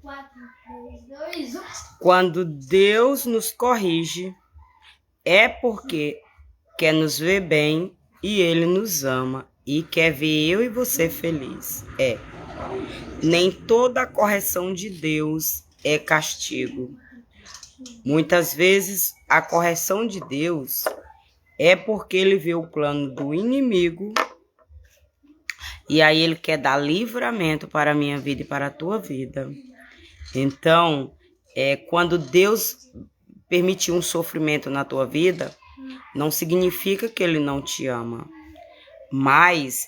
4, 3, 2, 1. Quando Deus nos corrige, é porque quer nos ver bem e Ele nos ama e quer ver eu e você feliz. Nem toda correção de Deus é castigo. Muitas vezes a correção de Deus é porque Ele vê o plano do inimigo e aí Ele quer dar livramento para a minha vida e para a tua vida. Então, quando Deus permitir um sofrimento na tua vida, não significa que Ele não te ama, mas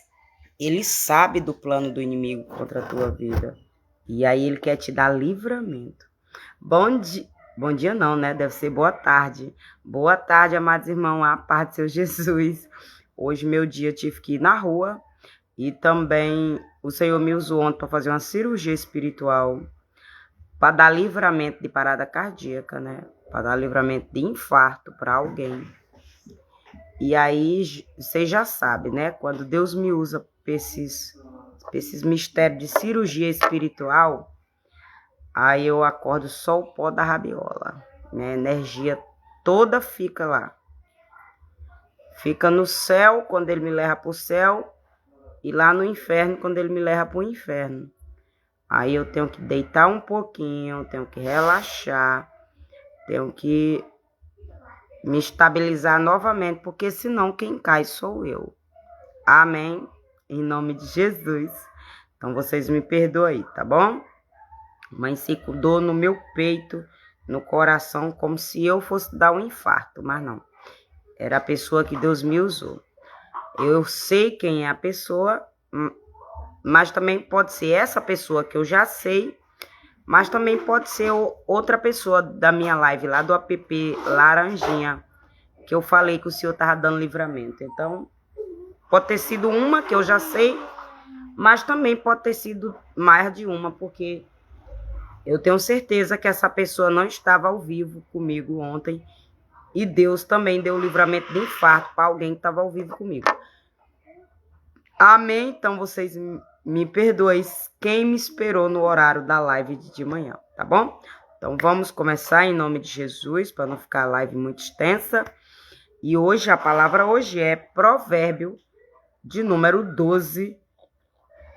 Ele sabe do plano do inimigo contra a tua vida. E aí Ele quer te dar livramento. Bom dia não, né? Deve ser boa tarde. Boa tarde, amados irmãos, a paz de seu Jesus. Hoje, meu dia, eu tive que ir na rua e também o Senhor me usou ontem para fazer uma cirurgia espiritual, para dar livramento de parada cardíaca, né? Para dar livramento de infarto para alguém. E aí, vocês já sabem, né? Quando Deus me usa para esses mistérios de cirurgia espiritual, aí eu acordo só o pó da rabiola. Minha energia toda fica lá. Fica no céu quando Ele me leva para o céu e lá no inferno quando Ele me leva para o inferno. Aí eu tenho que deitar um pouquinho, tenho que relaxar, tenho que me estabilizar novamente, porque senão quem cai sou eu. Amém? Em nome de Jesus. Então vocês me perdoem, tá bom? Mas se com dor no meu peito, no coração, como se eu fosse dar um infarto, mas não. Era a pessoa que Deus me usou. Eu sei quem é a pessoa, mas também pode ser essa pessoa que eu já sei, mas também pode ser outra pessoa da minha live lá do app Laranjinha, que eu falei que o Senhor estava dando livramento. Então, pode ter sido uma que eu já sei, mas também pode ter sido mais de uma, porque eu tenho certeza que essa pessoa não estava ao vivo comigo ontem e Deus também deu livramento de infarto para alguém que estava ao vivo comigo. Amém? Então, vocês me perdoem quem me esperou no horário da live de manhã, tá bom? Então, vamos começar em nome de Jesus, para não ficar a live muito extensa. E hoje, a palavra hoje é Provérbio, de número 12.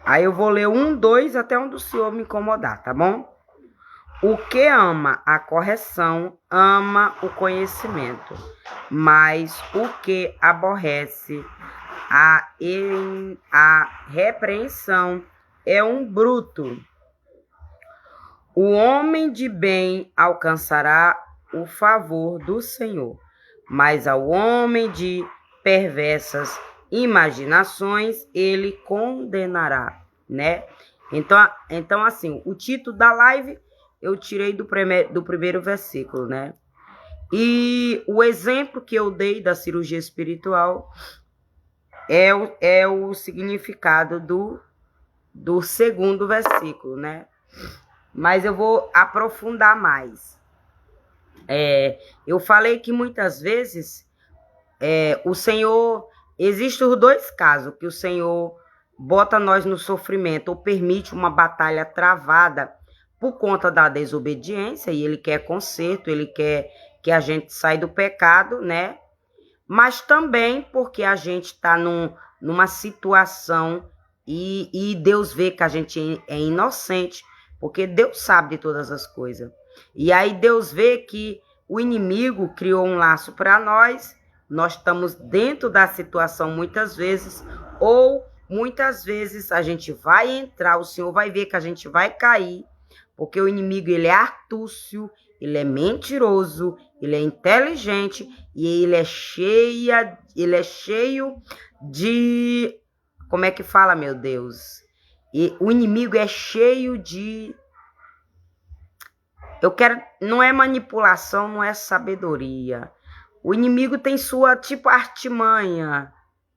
Aí eu vou ler 1, 2, até onde o Senhor me incomodar, tá bom? O que ama a correção, ama o conhecimento, mas o que aborrece a repreensão é um bruto. O homem de bem alcançará o favor do Senhor, mas ao homem de perversas imaginações ele condenará, né? Então assim, o título da live eu tirei do primeiro versículo, né? E o exemplo que eu dei da cirurgia espiritual é o significado do segundo versículo, né? Mas eu vou aprofundar mais. Eu falei que muitas vezes o Senhor... Existem os dois casos, que o Senhor bota nós no sofrimento ou permite uma batalha travada por conta da desobediência, e Ele quer conserto, Ele quer que a gente saia do pecado, né? Mas também porque a gente está numa situação e Deus vê que a gente é inocente, porque Deus sabe de todas as coisas. E aí Deus vê que o inimigo criou um laço para nós estamos dentro da situação muitas vezes, ou muitas vezes a gente vai entrar, o Senhor vai ver que a gente vai cair, porque o inimigo ele é astúcio, ele é mentiroso, ele é inteligente e ele é cheio de... Como é que fala, meu Deus? E o inimigo é cheio de... Não é manipulação, não é sabedoria. O inimigo tem sua, artimanha.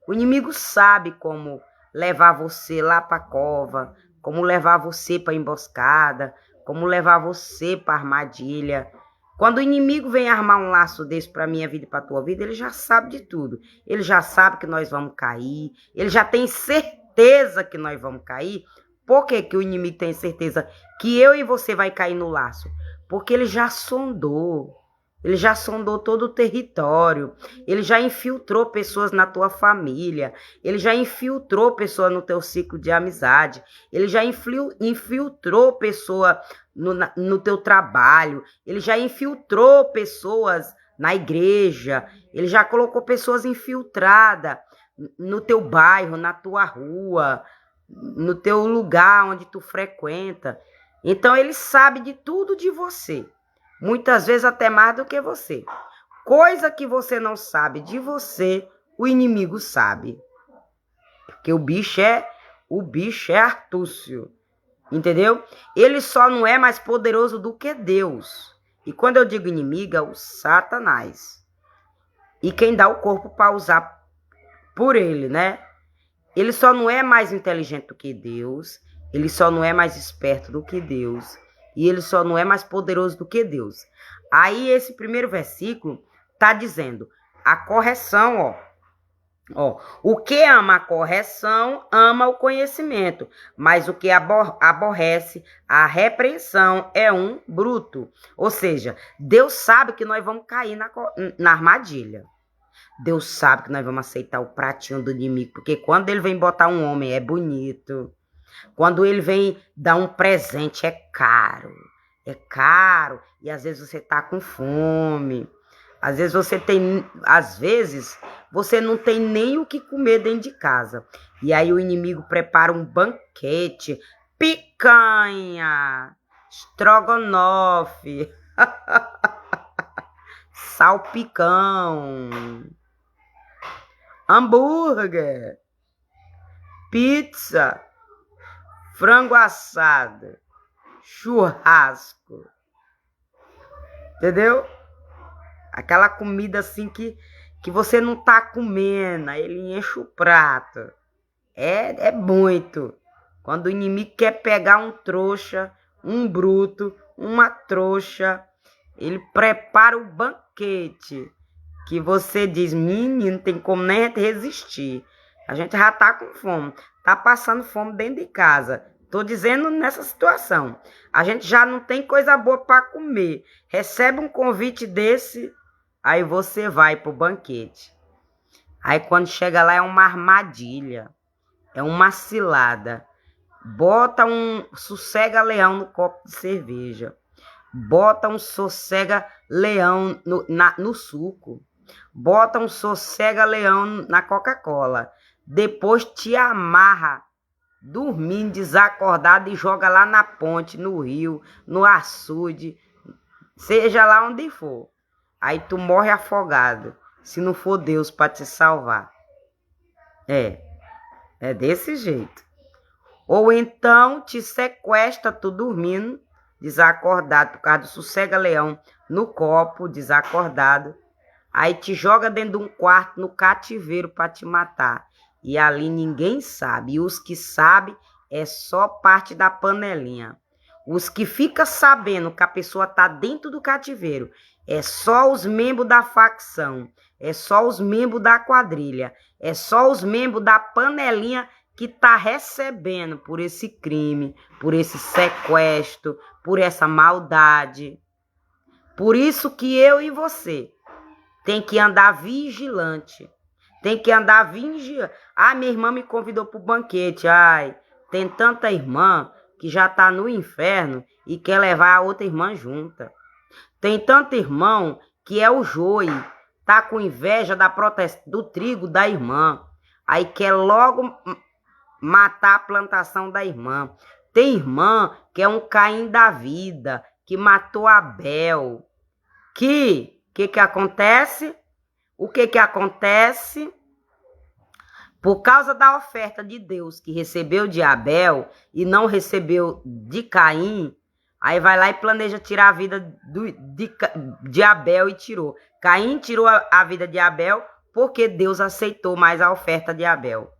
O inimigo sabe como levar você lá para a cova, como levar você para a emboscada, como levar você para a armadilha. Quando o inimigo vem armar um laço desse para a minha vida e para a tua vida, ele já sabe de tudo. Ele já sabe que nós vamos cair, ele já tem certeza que nós vamos cair, Por que que o inimigo tem certeza que eu e você vai cair no laço? Porque ele já sondou. Ele já sondou todo o território. Ele já infiltrou pessoas na tua família. Ele já infiltrou pessoas no teu ciclo de amizade. Ele já infiltrou pessoas no teu trabalho. Ele já infiltrou pessoas na igreja. Ele já colocou pessoas infiltradas no teu bairro, na tua rua, no teu lugar onde tu frequenta. Então ele sabe de tudo de você. Muitas vezes até mais do que você. Coisa que você não sabe de você, o inimigo sabe. Porque o bicho é artúcio. Entendeu? Ele só não é mais poderoso do que Deus. E quando eu digo inimigo, é o Satanás. E quem dá o corpo para usar por ele, né? Ele só não é mais inteligente do que Deus. Ele só não é mais esperto do que Deus. E ele só não é mais poderoso do que Deus. Aí esse primeiro versículo está dizendo a correção, ó. O que ama a correção, ama o conhecimento. Mas o que aborrece a repreensão é um bruto. Ou seja, Deus sabe que nós vamos cair na armadilha. Deus sabe que nós vamos aceitar o pratinho do inimigo. Porque quando ele vem botar um homem, é bonito. Quando ele vem dar um presente, é caro. É caro. E às vezes você tá com fome. Às vezes você não tem nem o que comer dentro de casa. E aí o inimigo prepara um banquete. Picanha. Estrogonofe. Salpicão. Hambúrguer. Pizza. Frango assado, churrasco, entendeu? Aquela comida assim que você não tá comendo, aí ele enche o prato. É muito. Quando o inimigo quer pegar um trouxa, um bruto, uma trouxa, ele prepara o banquete, que você diz, menino, não tem como nem resistir. A gente já tá com fome, tá passando fome dentro de casa. Tô dizendo nessa situação. A gente já não tem coisa boa para comer. Recebe um convite desse, aí você vai pro banquete. Aí quando chega lá é uma armadilha. É uma cilada. Bota um sossega-leão no copo de cerveja. Bota um sossega-leão no suco. Bota um sossega-leão na Coca-Cola. Depois te amarra dormindo, desacordado, e joga lá na ponte, no rio, no açude, seja lá onde for. Aí tu morre afogado, se não for Deus para te salvar. É desse jeito. Ou então te sequestra tu dormindo, desacordado, por causa do sossega-leão no copo, desacordado. Aí te joga dentro de um quarto no cativeiro para te matar. E ali ninguém sabe. E os que sabem é só parte da panelinha. Os que ficam sabendo que a pessoa está dentro do cativeiro é só os membros da facção. É só os membros da quadrilha. É só os membros da panelinha que está recebendo por esse crime, por esse sequestro, por essa maldade. Por isso que eu e você tem que andar vigilante. Tem que andar vigiando. Ah, minha irmã me convidou para o banquete. Ai, tem tanta irmã que já está no inferno e quer levar a outra irmã junta. Tem tanto irmão que é o joio, tá com inveja do trigo da irmã. Aí quer logo matar a plantação da irmã. Tem irmã que é um Caim da vida, que matou Abel. Que acontece? O que acontece? Por causa da oferta de Deus que recebeu de Abel e não recebeu de Caim, aí vai lá e planeja tirar a vida de Abel e tirou. Caim tirou a vida de Abel porque Deus aceitou mais a oferta de Abel.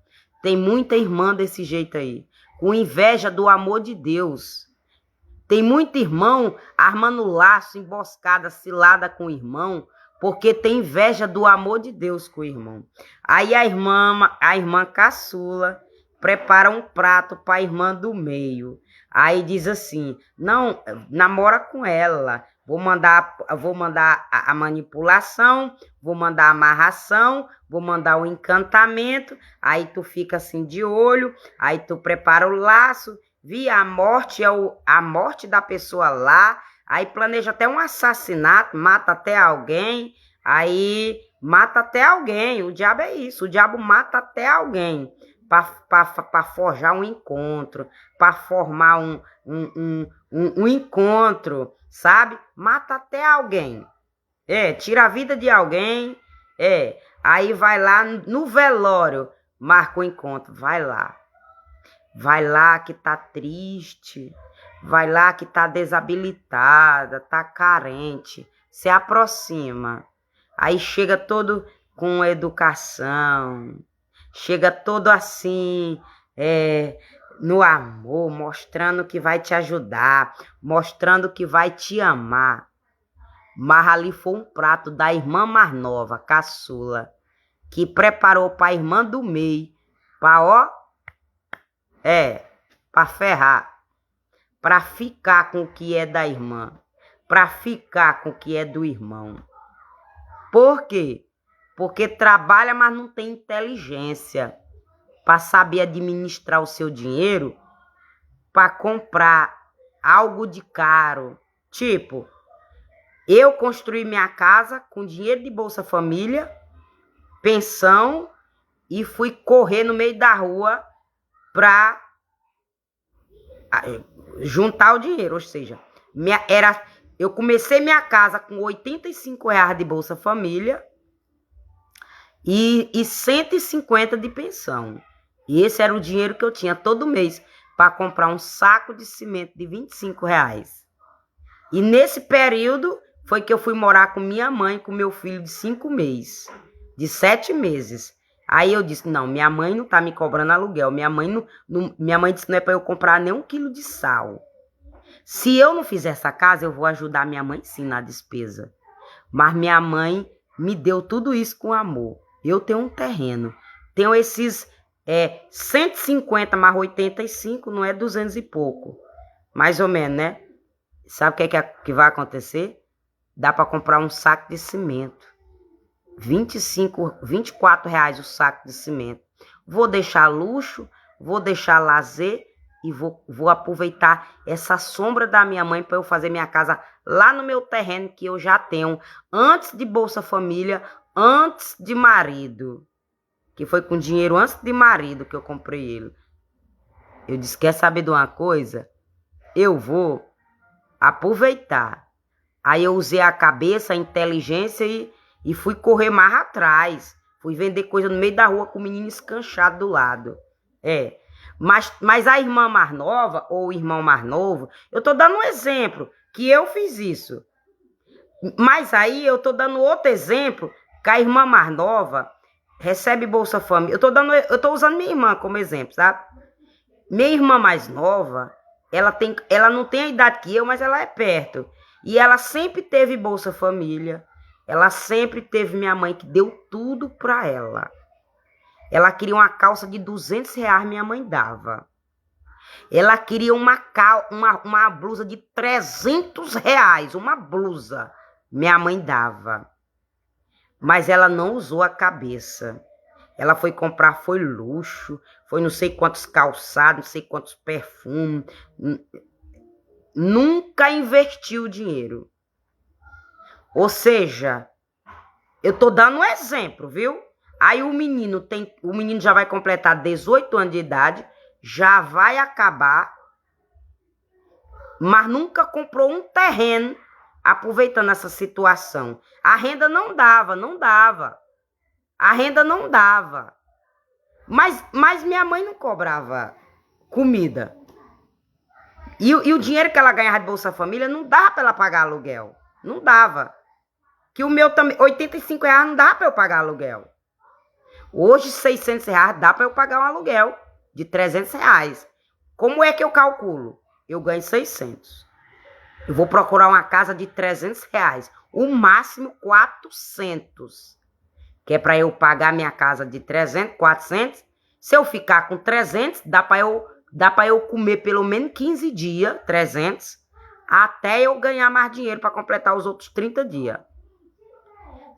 Tem muita irmã desse jeito aí, com inveja do amor de Deus. Tem muito irmão armando laço, emboscada, cilada com o irmão, porque tem inveja do amor de Deus com o irmão. Aí a irmã caçula, prepara um prato para a irmã do meio. Aí diz assim, não, namora com ela. Vou mandar a manipulação, vou mandar a amarração, vou mandar o encantamento. Aí tu fica assim de olho, aí tu prepara o laço. A morte é a morte da pessoa lá. Aí planeja até um assassinato, mata até alguém. Aí mata até alguém. O diabo é isso, o diabo mata até alguém para forjar um encontro, para formar um encontro, sabe? Mata até alguém. Tira a vida de alguém. Aí vai lá no velório, marca o encontro, vai lá. Vai lá que tá triste, vai lá que tá desabilitada, tá carente, se aproxima. Aí chega todo com educação, chega todo assim, no amor, mostrando que vai te ajudar, mostrando que vai te amar. Mas ali foi um prato da irmã mais nova, caçula, que preparou para a irmã do meio, para ferrar, para ficar com o que é da irmã, para ficar com o que é do irmão. Por quê? Porque trabalha, mas não tem inteligência para saber administrar o seu dinheiro para comprar algo de caro. Tipo, eu construí minha casa com dinheiro de Bolsa Família, pensão, e fui correr no meio da rua para juntar o dinheiro. Ou seja, eu comecei minha casa com R$ 85 de Bolsa Família e 150 de pensão. E esse era o dinheiro que eu tinha todo mês para comprar um saco de cimento de R$ 25. E nesse período foi que eu fui morar com minha mãe, com meu filho de 5 meses, de 7 meses. Aí eu disse, não, minha mãe não tá me cobrando aluguel. Minha mãe disse que não é para eu comprar nem 1 quilo de sal. Se eu não fizer essa casa, eu vou ajudar minha mãe sim na despesa. Mas minha mãe me deu tudo isso com amor. Eu tenho um terreno. Tenho esses 150 mais 85, não é 200 e pouco. Mais ou menos, né? Sabe o que vai acontecer? Dá para comprar um saco de cimento. R$ 24 o saco de cimento. Vou deixar luxo, vou deixar lazer e vou aproveitar essa sombra da minha mãe para eu fazer minha casa lá no meu terreno que eu já tenho antes de Bolsa Família, antes de marido. Que foi com dinheiro antes de marido que eu comprei ele. Eu disse, quer saber de uma coisa? Eu vou aproveitar. Aí eu usei a cabeça, a inteligência e fui correr mais atrás. Fui vender coisa no meio da rua com o menino escanchado do lado. Mas a irmã mais nova, ou o irmão mais novo, eu tô dando um exemplo, que eu fiz isso. Mas aí eu tô dando outro exemplo, que a irmã mais nova recebe Bolsa Família. Eu tô usando minha irmã como exemplo, sabe? Minha irmã mais nova, ela não tem a idade que eu, mas ela é perto. E ela sempre teve Bolsa Família. Ela sempre teve minha mãe que deu tudo pra ela. Ela queria uma calça de R$ 200, minha mãe dava. Ela queria uma blusa de R$ 300, uma blusa, minha mãe dava. Mas ela não usou a cabeça. Ela foi comprar, foi luxo, foi não sei quantos calçados, não sei quantos perfumes. Nunca investiu o dinheiro. Ou seja, eu tô dando um exemplo, viu? Aí o menino já vai completar 18 anos de idade, já vai acabar, mas nunca comprou um terreno aproveitando essa situação. A renda não dava. A renda não dava. Mas minha mãe não cobrava comida. E o dinheiro que ela ganhava de Bolsa Família não dava para ela pagar aluguel. Não dava. Que o meu também, R$ 85 não dá para eu pagar aluguel. Hoje, R$ 600 dá para eu pagar um aluguel de R$ 300. Como é que eu calculo? Eu ganho 600. Eu vou procurar uma casa de R$ 300. O máximo 400. Que é para eu pagar minha casa de 300, 400 Se eu ficar com 300, dá para eu comer pelo menos 15 dias, 300, até eu ganhar mais dinheiro para completar os outros 30 dias.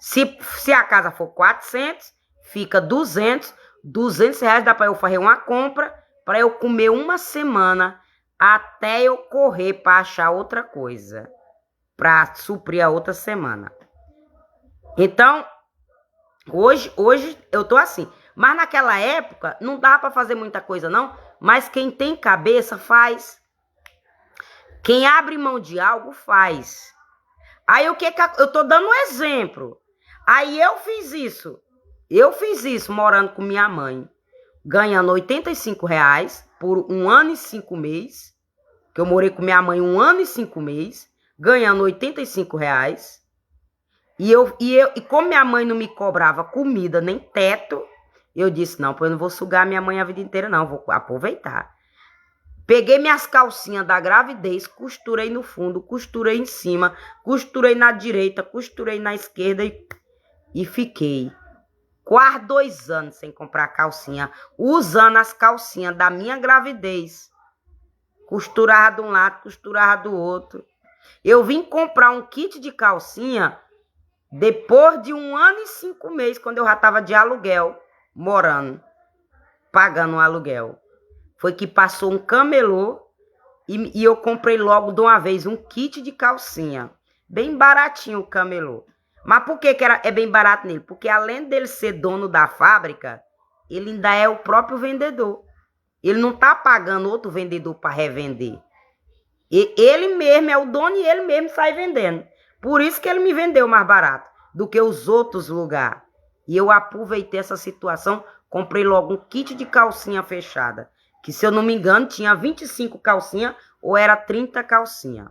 Se a casa for 400, fica 200. 200 reais dá para eu fazer uma compra para eu comer uma semana até eu correr para achar outra coisa, para suprir a outra semana. Então, hoje eu tô assim. Mas naquela época não dá para fazer muita coisa não, mas quem tem cabeça faz. Quem abre mão de algo faz. Aí o que eu tô dando um exemplo. Aí eu fiz isso morando com minha mãe, ganhando R$ 85 por 1 ano e 5 meses, que eu morei com minha mãe 1 ano e 5 meses, ganhando R$ 85. E como minha mãe não me cobrava comida nem teto, eu disse, não, eu não vou sugar minha mãe a vida inteira não, vou aproveitar. Peguei minhas calcinhas da gravidez, costurei no fundo, costurei em cima, costurei na direita, costurei na esquerda e fiquei quase 2 anos sem comprar calcinha, usando as calcinhas da minha gravidez. Costurava de um lado, costurava do outro. Eu vim comprar um kit de calcinha depois de 1 ano e 5 meses, quando eu já estava de aluguel, morando, pagando um aluguel. Foi que passou um camelô e eu comprei logo de uma vez um kit de calcinha. Bem baratinho o camelô. Mas por que é bem barato nele? Porque além dele ser dono da fábrica, ele ainda é o próprio vendedor. Ele não está pagando outro vendedor para revender. Ele mesmo é o dono e ele mesmo sai vendendo. Por isso que ele me vendeu mais barato do que os outros lugares. E eu aproveitei essa situação, comprei logo um kit de calcinha fechada. Que, se eu não me engano, tinha 25 calcinhas ou era 30 calcinhas.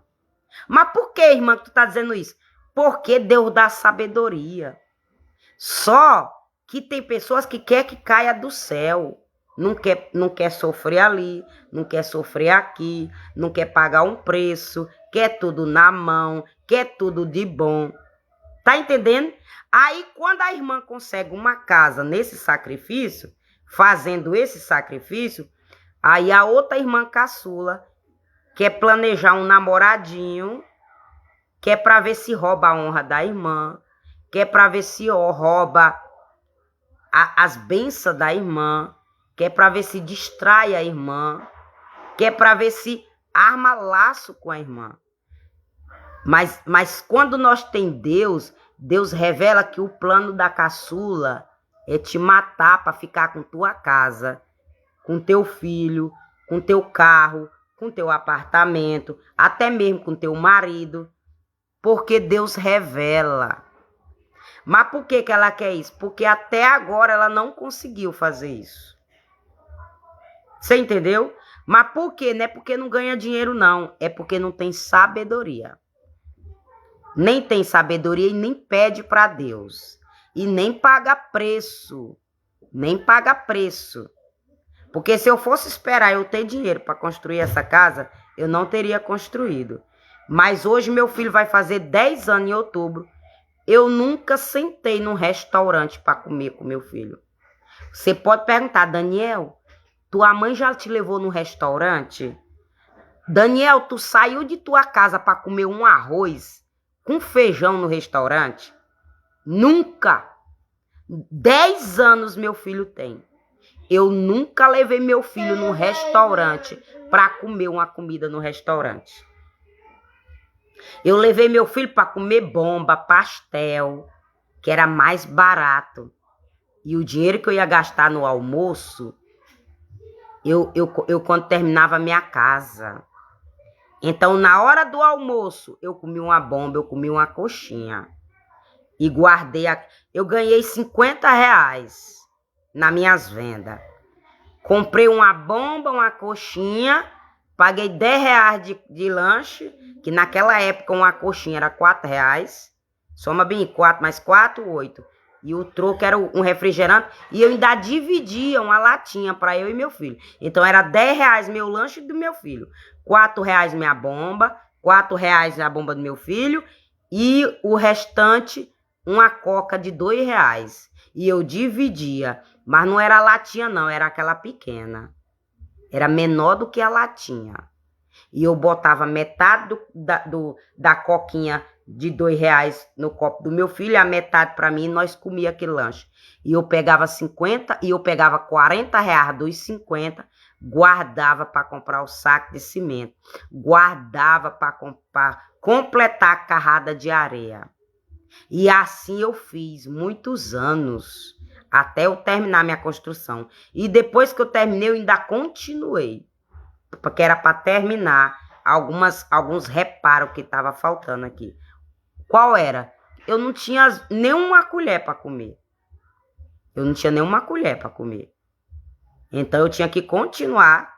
Mas por que, irmã, que tu tá dizendo isso? Porque Deus dá sabedoria. Só que tem pessoas que querem que caia do céu. Não quer sofrer ali, não quer sofrer aqui, não quer pagar um preço, quer tudo na mão, quer tudo de bom. Tá entendendo? Aí, quando a irmã consegue uma casa nesse sacrifício, fazendo esse sacrifício, aí a outra irmã caçula quer planejar um namoradinho, quer para ver se rouba a honra da irmã, quer para ver se rouba as bênçãos da irmã, quer para ver se distrai a irmã, quer para ver se arma laço com a irmã. Mas quando nós tem Deus, Deus revela que o plano da caçula é te matar para ficar com tua casa, com teu filho, com teu carro, com teu apartamento, até mesmo com teu marido, porque Deus revela. Mas por que ela quer isso? Porque até agora ela não conseguiu fazer isso. Você entendeu? Mas por quê? Não é porque não ganha dinheiro, não. É porque não tem sabedoria. Nem tem sabedoria e nem pede para Deus. E nem paga preço. Nem paga preço. Porque se eu fosse esperar eu ter dinheiro para construir essa casa, eu não teria construído. Mas hoje meu filho vai fazer 10 anos em outubro. Eu nunca sentei num restaurante para comer com meu filho. Você pode perguntar, Daniel, tua mãe já te levou num restaurante? Daniel, tu saiu de tua casa para comer um arroz com feijão no restaurante? Nunca. 10 anos meu filho tem. Eu nunca levei meu filho num restaurante para comer uma comida no restaurante. Eu levei meu filho para comer bomba, pastel, que era mais barato. E o dinheiro que eu ia gastar no almoço, eu quando terminava a minha casa. Então, na hora do almoço, eu comi uma bomba, eu comi uma coxinha. E guardei, eu ganhei R$ 50 nas minhas vendas. Comprei uma bomba, uma coxinha, paguei R$ 10 de lanche, que naquela época uma coxinha era R$ 4. Soma bem, 4 mais 4, 8. E o troco era um refrigerante. E eu ainda dividia uma latinha para eu e meu filho. Então era R$ 10 meu lanche do meu filho. R$ 4 minha bomba. R$ 4 a bomba do meu filho. E o restante, uma coca de R$ 2. E eu dividia. Mas não era a latinha, não, era aquela pequena. Era menor do que a latinha. E eu botava metade da coquinha de R$ 2 no copo do meu filho, e a metade para mim, e nós comíamos aquele lanche. E eu pegava 50, e eu pegava R$ 40 dos 50, guardava para comprar o saco de cimento, guardava para completar a carrada de areia. E assim eu fiz muitos anos, até eu terminar minha construção. E depois que eu terminei, eu ainda continuei, porque era para terminar alguns reparos que estava faltando aqui. Qual era? Eu não tinha nenhuma colher para comer. Eu não tinha nenhuma colher para comer. Então eu tinha que continuar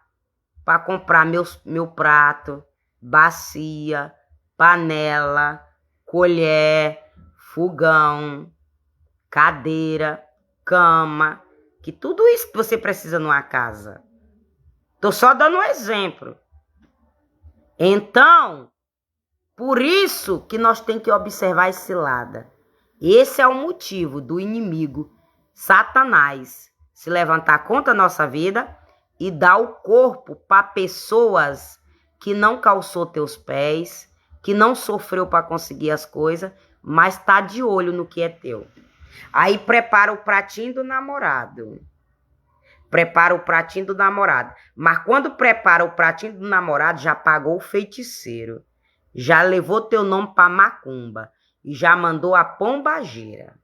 para comprar meu prato, bacia, panela, colher, fogão, cadeira, cama, que tudo isso que você precisa numa casa. Tô só dando um exemplo. Então, por isso que nós temos que observar esse cilada. Esse é o motivo do inimigo, Satanás, se levantar contra a nossa vida e dar o corpo para pessoas que não calçou teus pés, que não sofreu para conseguir as coisas, mas tá de olho no que é teu. Aí prepara o pratinho do namorado. Prepara o pratinho do namorado. Mas quando prepara o pratinho do namorado, já pagou o feiticeiro. Já levou teu nome para macumba. E já mandou a pombagira.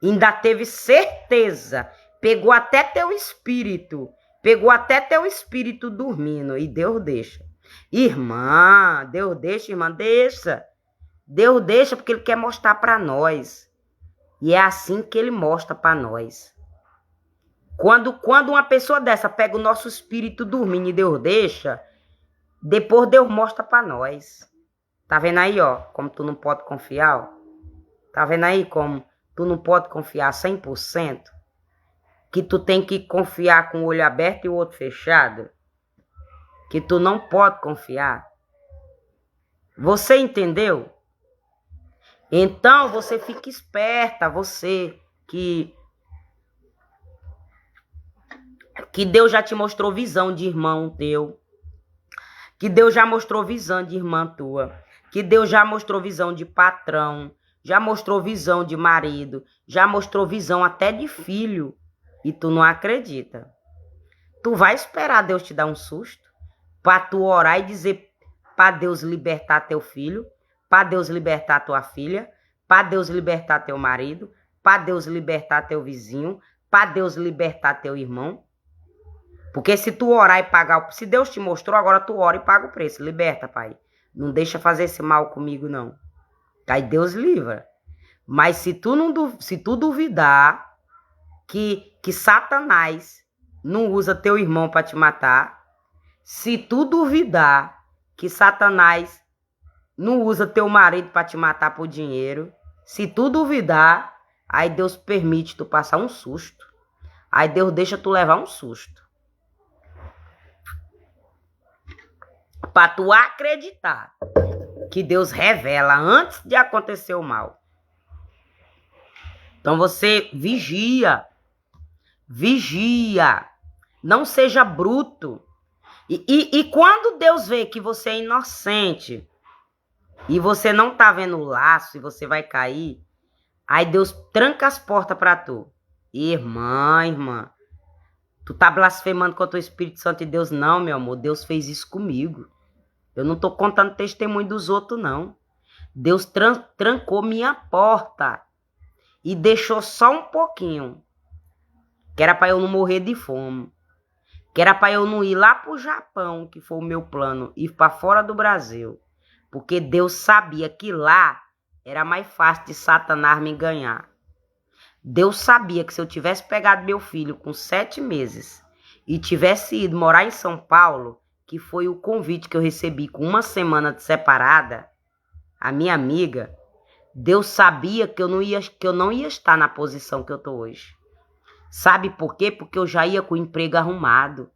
Ainda teve certeza. Pegou até teu espírito. Pegou até teu espírito dormindo. E Deus deixa. Irmã, Deus deixa, irmã, deixa. Deus deixa porque Ele quer mostrar para nós. E é assim que Ele mostra para nós. Quando uma pessoa dessa pega o nosso espírito dormindo e Deus deixa, depois Deus mostra para nós. Tá vendo aí, ó, como tu não pode confiar? Ó? Tá vendo aí como tu não pode confiar 100%? Que tu tem que confiar com o olho aberto e o outro fechado? Que tu não pode confiar? Você entendeu? Então você fica esperta, você que Deus já te mostrou visão de irmão teu. Que Deus já mostrou visão de irmã tua. Que Deus já mostrou visão de patrão. Já mostrou visão de marido. Já mostrou visão até de filho. E tu não acredita. Tu vai esperar Deus te dar um susto? Para tu orar e dizer para Deus libertar teu filho. Para Deus libertar tua filha. Para Deus libertar teu marido. Para Deus libertar teu vizinho. Para Deus libertar teu irmão. Porque se tu orar e pagar... Se Deus te mostrou, agora tu ora e paga o preço. Liberta, Pai. Não deixa fazer esse mal comigo, não. Aí Deus livra. Mas se tu duvidar que Satanás não usa teu irmão para te matar, se tu duvidar que Satanás não usa teu marido para te matar por dinheiro, se tu duvidar, aí Deus permite tu passar um susto. Aí Deus deixa tu levar um susto. Para tu acreditar que Deus revela antes de acontecer o mal. Então você vigia. Vigia. Não seja bruto. E quando Deus vê que você é inocente e você não tá vendo o laço e você vai cair, aí Deus tranca as portas para tu. Irmã, tu tá blasfemando contra o Espírito Santo de Deus? Não, meu amor, Deus fez isso comigo. Eu não tô contando testemunho dos outros, não. Deus trancou minha porta e deixou só um pouquinho. Que era para eu não morrer de fome. Que era para eu não ir lá pro Japão, que foi o meu plano, ir para fora do Brasil. Porque Deus sabia que lá era mais fácil de Satanás me ganhar. Deus sabia que se eu tivesse pegado meu filho com 7 meses e tivesse ido morar em São Paulo, que foi o convite que eu recebi com 1 semana de separada, a minha amiga, Deus sabia que eu não ia estar na posição que eu tô hoje. Sabe por quê? Porque eu já ia com o emprego arrumado.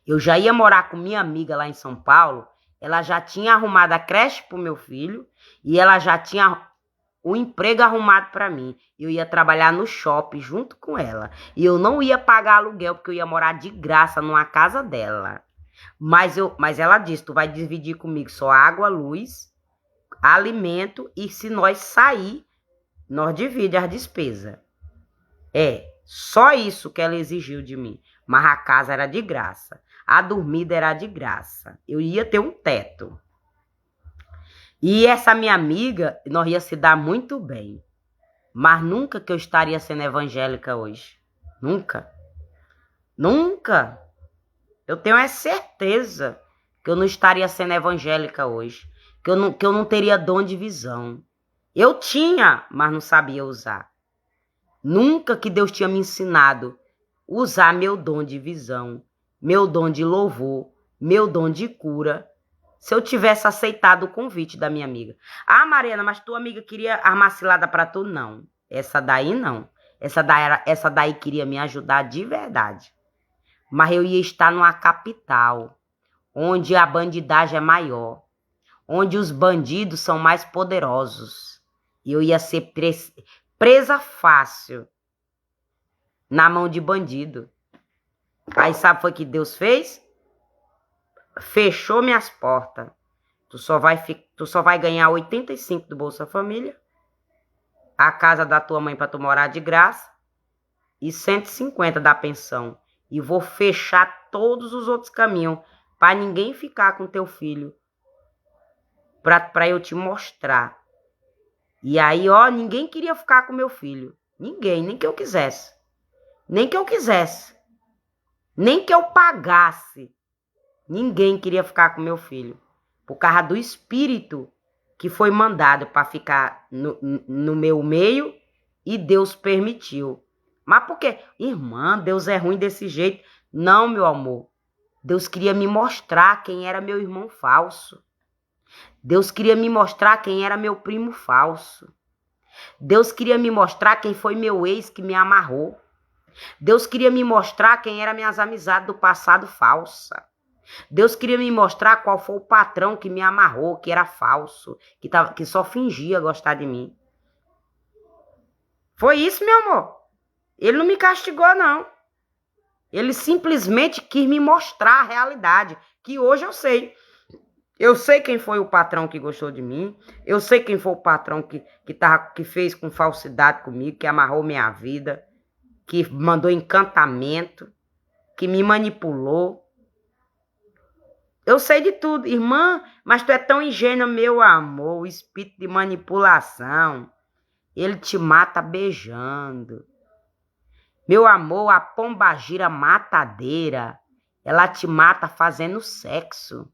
Eu já ia morar com minha amiga lá em São Paulo. Ela já tinha arrumado a creche pro meu filho e ela já tinha o emprego arrumado para mim. Eu ia trabalhar no shopping junto com ela. E eu não ia pagar aluguel, porque eu ia morar de graça numa casa dela. Mas ela disse, tu vai dividir comigo só água, luz, alimento, e se nós sair, nós dividimos as despesas. Só isso que ela exigiu de mim. Mas a casa era de graça. A dormida era de graça. Eu ia ter um teto. E essa minha amiga, nós ia se dar muito bem. Mas nunca que eu estaria sendo evangélica hoje. Nunca. Nunca. Eu tenho a certeza que eu não estaria sendo evangélica hoje. Que eu não teria dom de visão. Eu tinha, mas não sabia usar. Nunca que Deus tinha me ensinado a usar meu dom de visão, meu dom de louvor, meu dom de cura, se eu tivesse aceitado o convite da minha amiga. Ah, Mariana, mas tua amiga queria armar cilada pra tu? Não. Essa daí não. Essa daí queria me ajudar de verdade. Mas eu ia estar numa capital, onde a bandidagem é maior, onde os bandidos são mais poderosos. E eu ia ser presa fácil na mão de bandido. Aí sabe o que Deus fez? Fechou minhas portas. Tu só vai ganhar 85 do Bolsa Família, a casa da tua mãe para tu morar de graça e 150 da pensão. E vou fechar todos os outros caminhos para ninguém ficar com teu filho, para eu te mostrar. E aí, ó, ninguém queria ficar com meu filho. Ninguém, nem que eu quisesse. Nem que eu quisesse. Nem que eu pagasse. Ninguém queria ficar com meu filho. Por causa do espírito que foi mandado para ficar no meu meio e Deus permitiu. Mas por quê? Irmã, Deus é ruim desse jeito. Não, meu amor. Deus queria me mostrar quem era meu irmão falso. Deus queria me mostrar quem era meu primo falso. Deus queria me mostrar quem foi meu ex que me amarrou. Deus queria me mostrar quem eram minhas amizades do passado falsa. Deus queria me mostrar qual foi o patrão que me amarrou, que era falso, que só fingia gostar de mim. Foi isso, meu amor. Ele não me castigou, não. Ele simplesmente quis me mostrar a realidade, que hoje eu sei. Eu sei quem foi o patrão que gostou de mim. Eu sei quem foi o patrão que fez com falsidade comigo, que amarrou minha vida, que mandou encantamento, que me manipulou. Eu sei de tudo. Irmã, mas tu é tão ingênua, meu amor. O espírito de manipulação, ele te mata beijando. Meu amor, a pombagira matadeira, ela te mata fazendo sexo.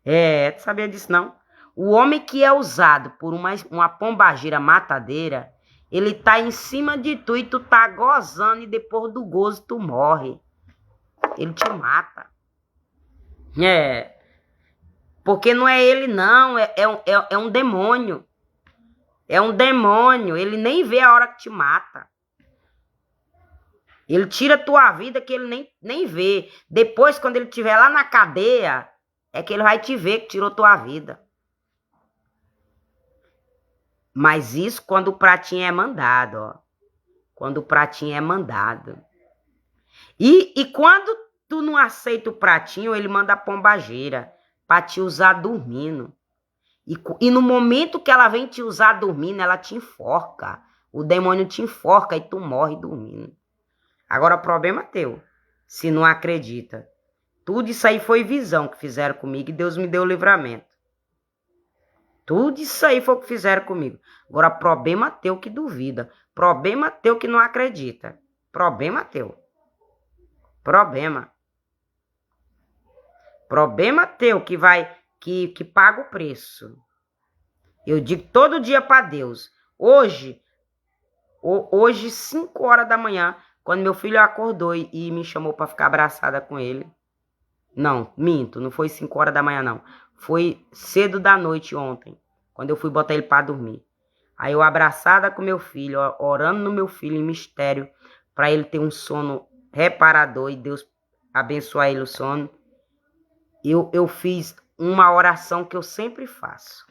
Tu sabia disso, não? O homem que é usado por uma pombagira matadeira, ele tá em cima de tu e tu tá gozando e depois do gozo tu morre. Ele te mata. Porque não é ele, não. É um demônio. É um demônio. Ele nem vê a hora que te mata. Ele tira a tua vida que ele nem vê. Depois, quando ele estiver lá na cadeia, é que ele vai te ver que tirou tua vida. Mas isso quando o pratinho é mandado, ó. Quando o pratinho é mandado. E quando tu não aceita o pratinho, ele manda a pombageira pra te usar dormindo. E no momento que ela vem te usar dormindo, ela te enforca. O demônio te enforca e tu morre dormindo. Agora, o problema é teu, se não acredita. Tudo isso aí foi visão que fizeram comigo e Deus me deu o livramento. Tudo isso aí foi o que fizeram comigo. Agora, problema teu que duvida. Problema teu que não acredita. Problema teu. Problema. Problema teu que paga o preço. Eu digo todo dia para Deus. Hoje, 5 horas da manhã, quando meu filho acordou e me chamou para ficar abraçada com ele. Não, minto, não foi 5 horas da manhã, não. Foi cedo da noite ontem, quando eu fui botar ele para dormir. Aí eu abraçada com meu filho, orando no meu filho em mistério, para ele ter um sono reparador e Deus abençoar ele o sono. Eu fiz uma oração que eu sempre faço.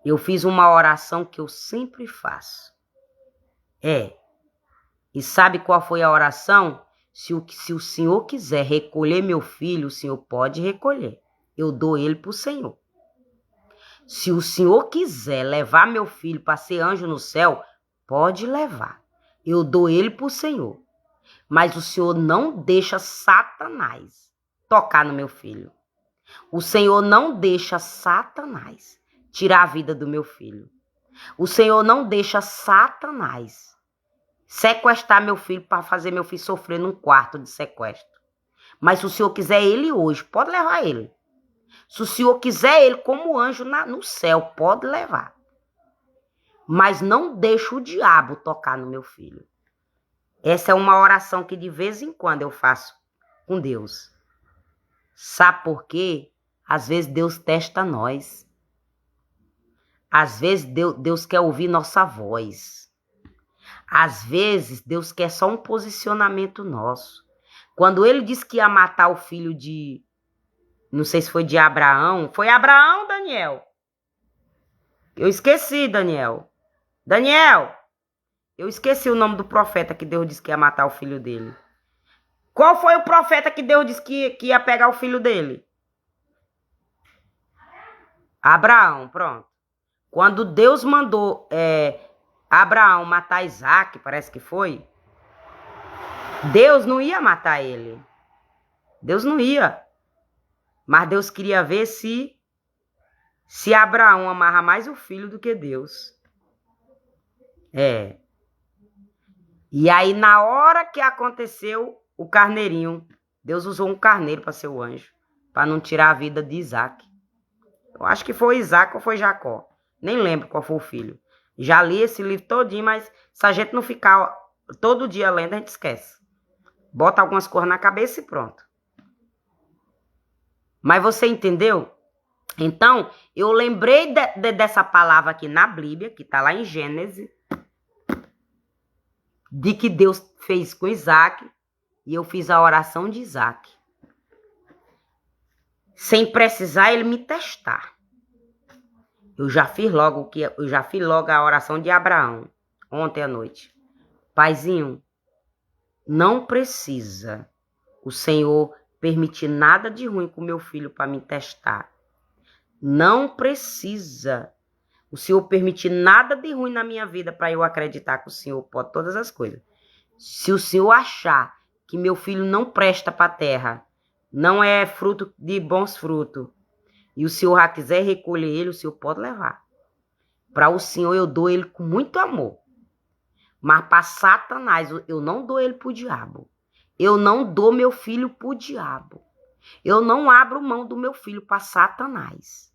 eu fiz uma oração que eu sempre faço. E sabe qual foi a oração? Se o Senhor quiser recolher meu filho, o Senhor pode recolher. Eu dou ele para o Senhor. Se o Senhor quiser levar meu filho para ser anjo no céu, pode levar. Eu dou ele para o Senhor. Mas o Senhor não deixa Satanás tocar no meu filho. O Senhor não deixa Satanás tirar a vida do meu filho. O Senhor não deixa Satanás sequestrar meu filho para fazer meu filho sofrer num quarto de sequestro. Mas se o Senhor quiser ele hoje, pode levar ele. Se o Senhor quiser ele como anjo no céu, pode levar. Mas não deixa o diabo tocar no meu filho. Essa é uma oração que de vez em quando eu faço com Deus. Sabe por quê? Às vezes Deus testa nós. Às vezes Deus quer ouvir nossa voz. Às vezes Deus quer só um posicionamento nosso. Quando ele disse que ia matar o filho de... Não sei se foi de Abraão. Foi Abraão, Daniel? Eu esqueci, Daniel. Daniel! Eu esqueci o nome do profeta que Deus disse que ia matar o filho dele. Qual foi o profeta que Deus disse que ia pegar o filho dele? Abraão, pronto. Quando Deus mandou Abraão matar Isaac, parece que foi, Deus não ia matar ele. Deus não ia. Mas Deus queria ver se Abraão amava mais o filho do que Deus. E aí, na hora que aconteceu o carneirinho, Deus usou um carneiro para ser o anjo, para não tirar a vida de Isaac. Eu acho que foi Isaac ou foi Jacó. Nem lembro qual foi o filho. Já li esse livro todinho, mas se a gente não ficar todo dia lendo, a gente esquece. Bota algumas coisas na cabeça e pronto. Mas você entendeu? Então, eu lembrei dessa palavra aqui na Bíblia, que está lá em Gênesis, de que Deus fez com Isaac, e eu fiz a oração de Isaac. Sem precisar ele me testar. Eu já fiz logo a oração de Abraão, ontem à noite. Paizinho, não precisa o Senhor permitir nada de ruim com meu filho para me testar. Não precisa o Senhor permitir nada de ruim na minha vida para eu acreditar que o Senhor pode todas as coisas. Se o Senhor achar que meu filho não presta para a terra, não é fruto de bons frutos, e o Senhor já quiser recolher ele, o Senhor pode levar. Para o Senhor eu dou ele com muito amor. Mas para Satanás eu não dou ele para o diabo. Eu não dou meu filho para o diabo. Eu não abro mão do meu filho para Satanás.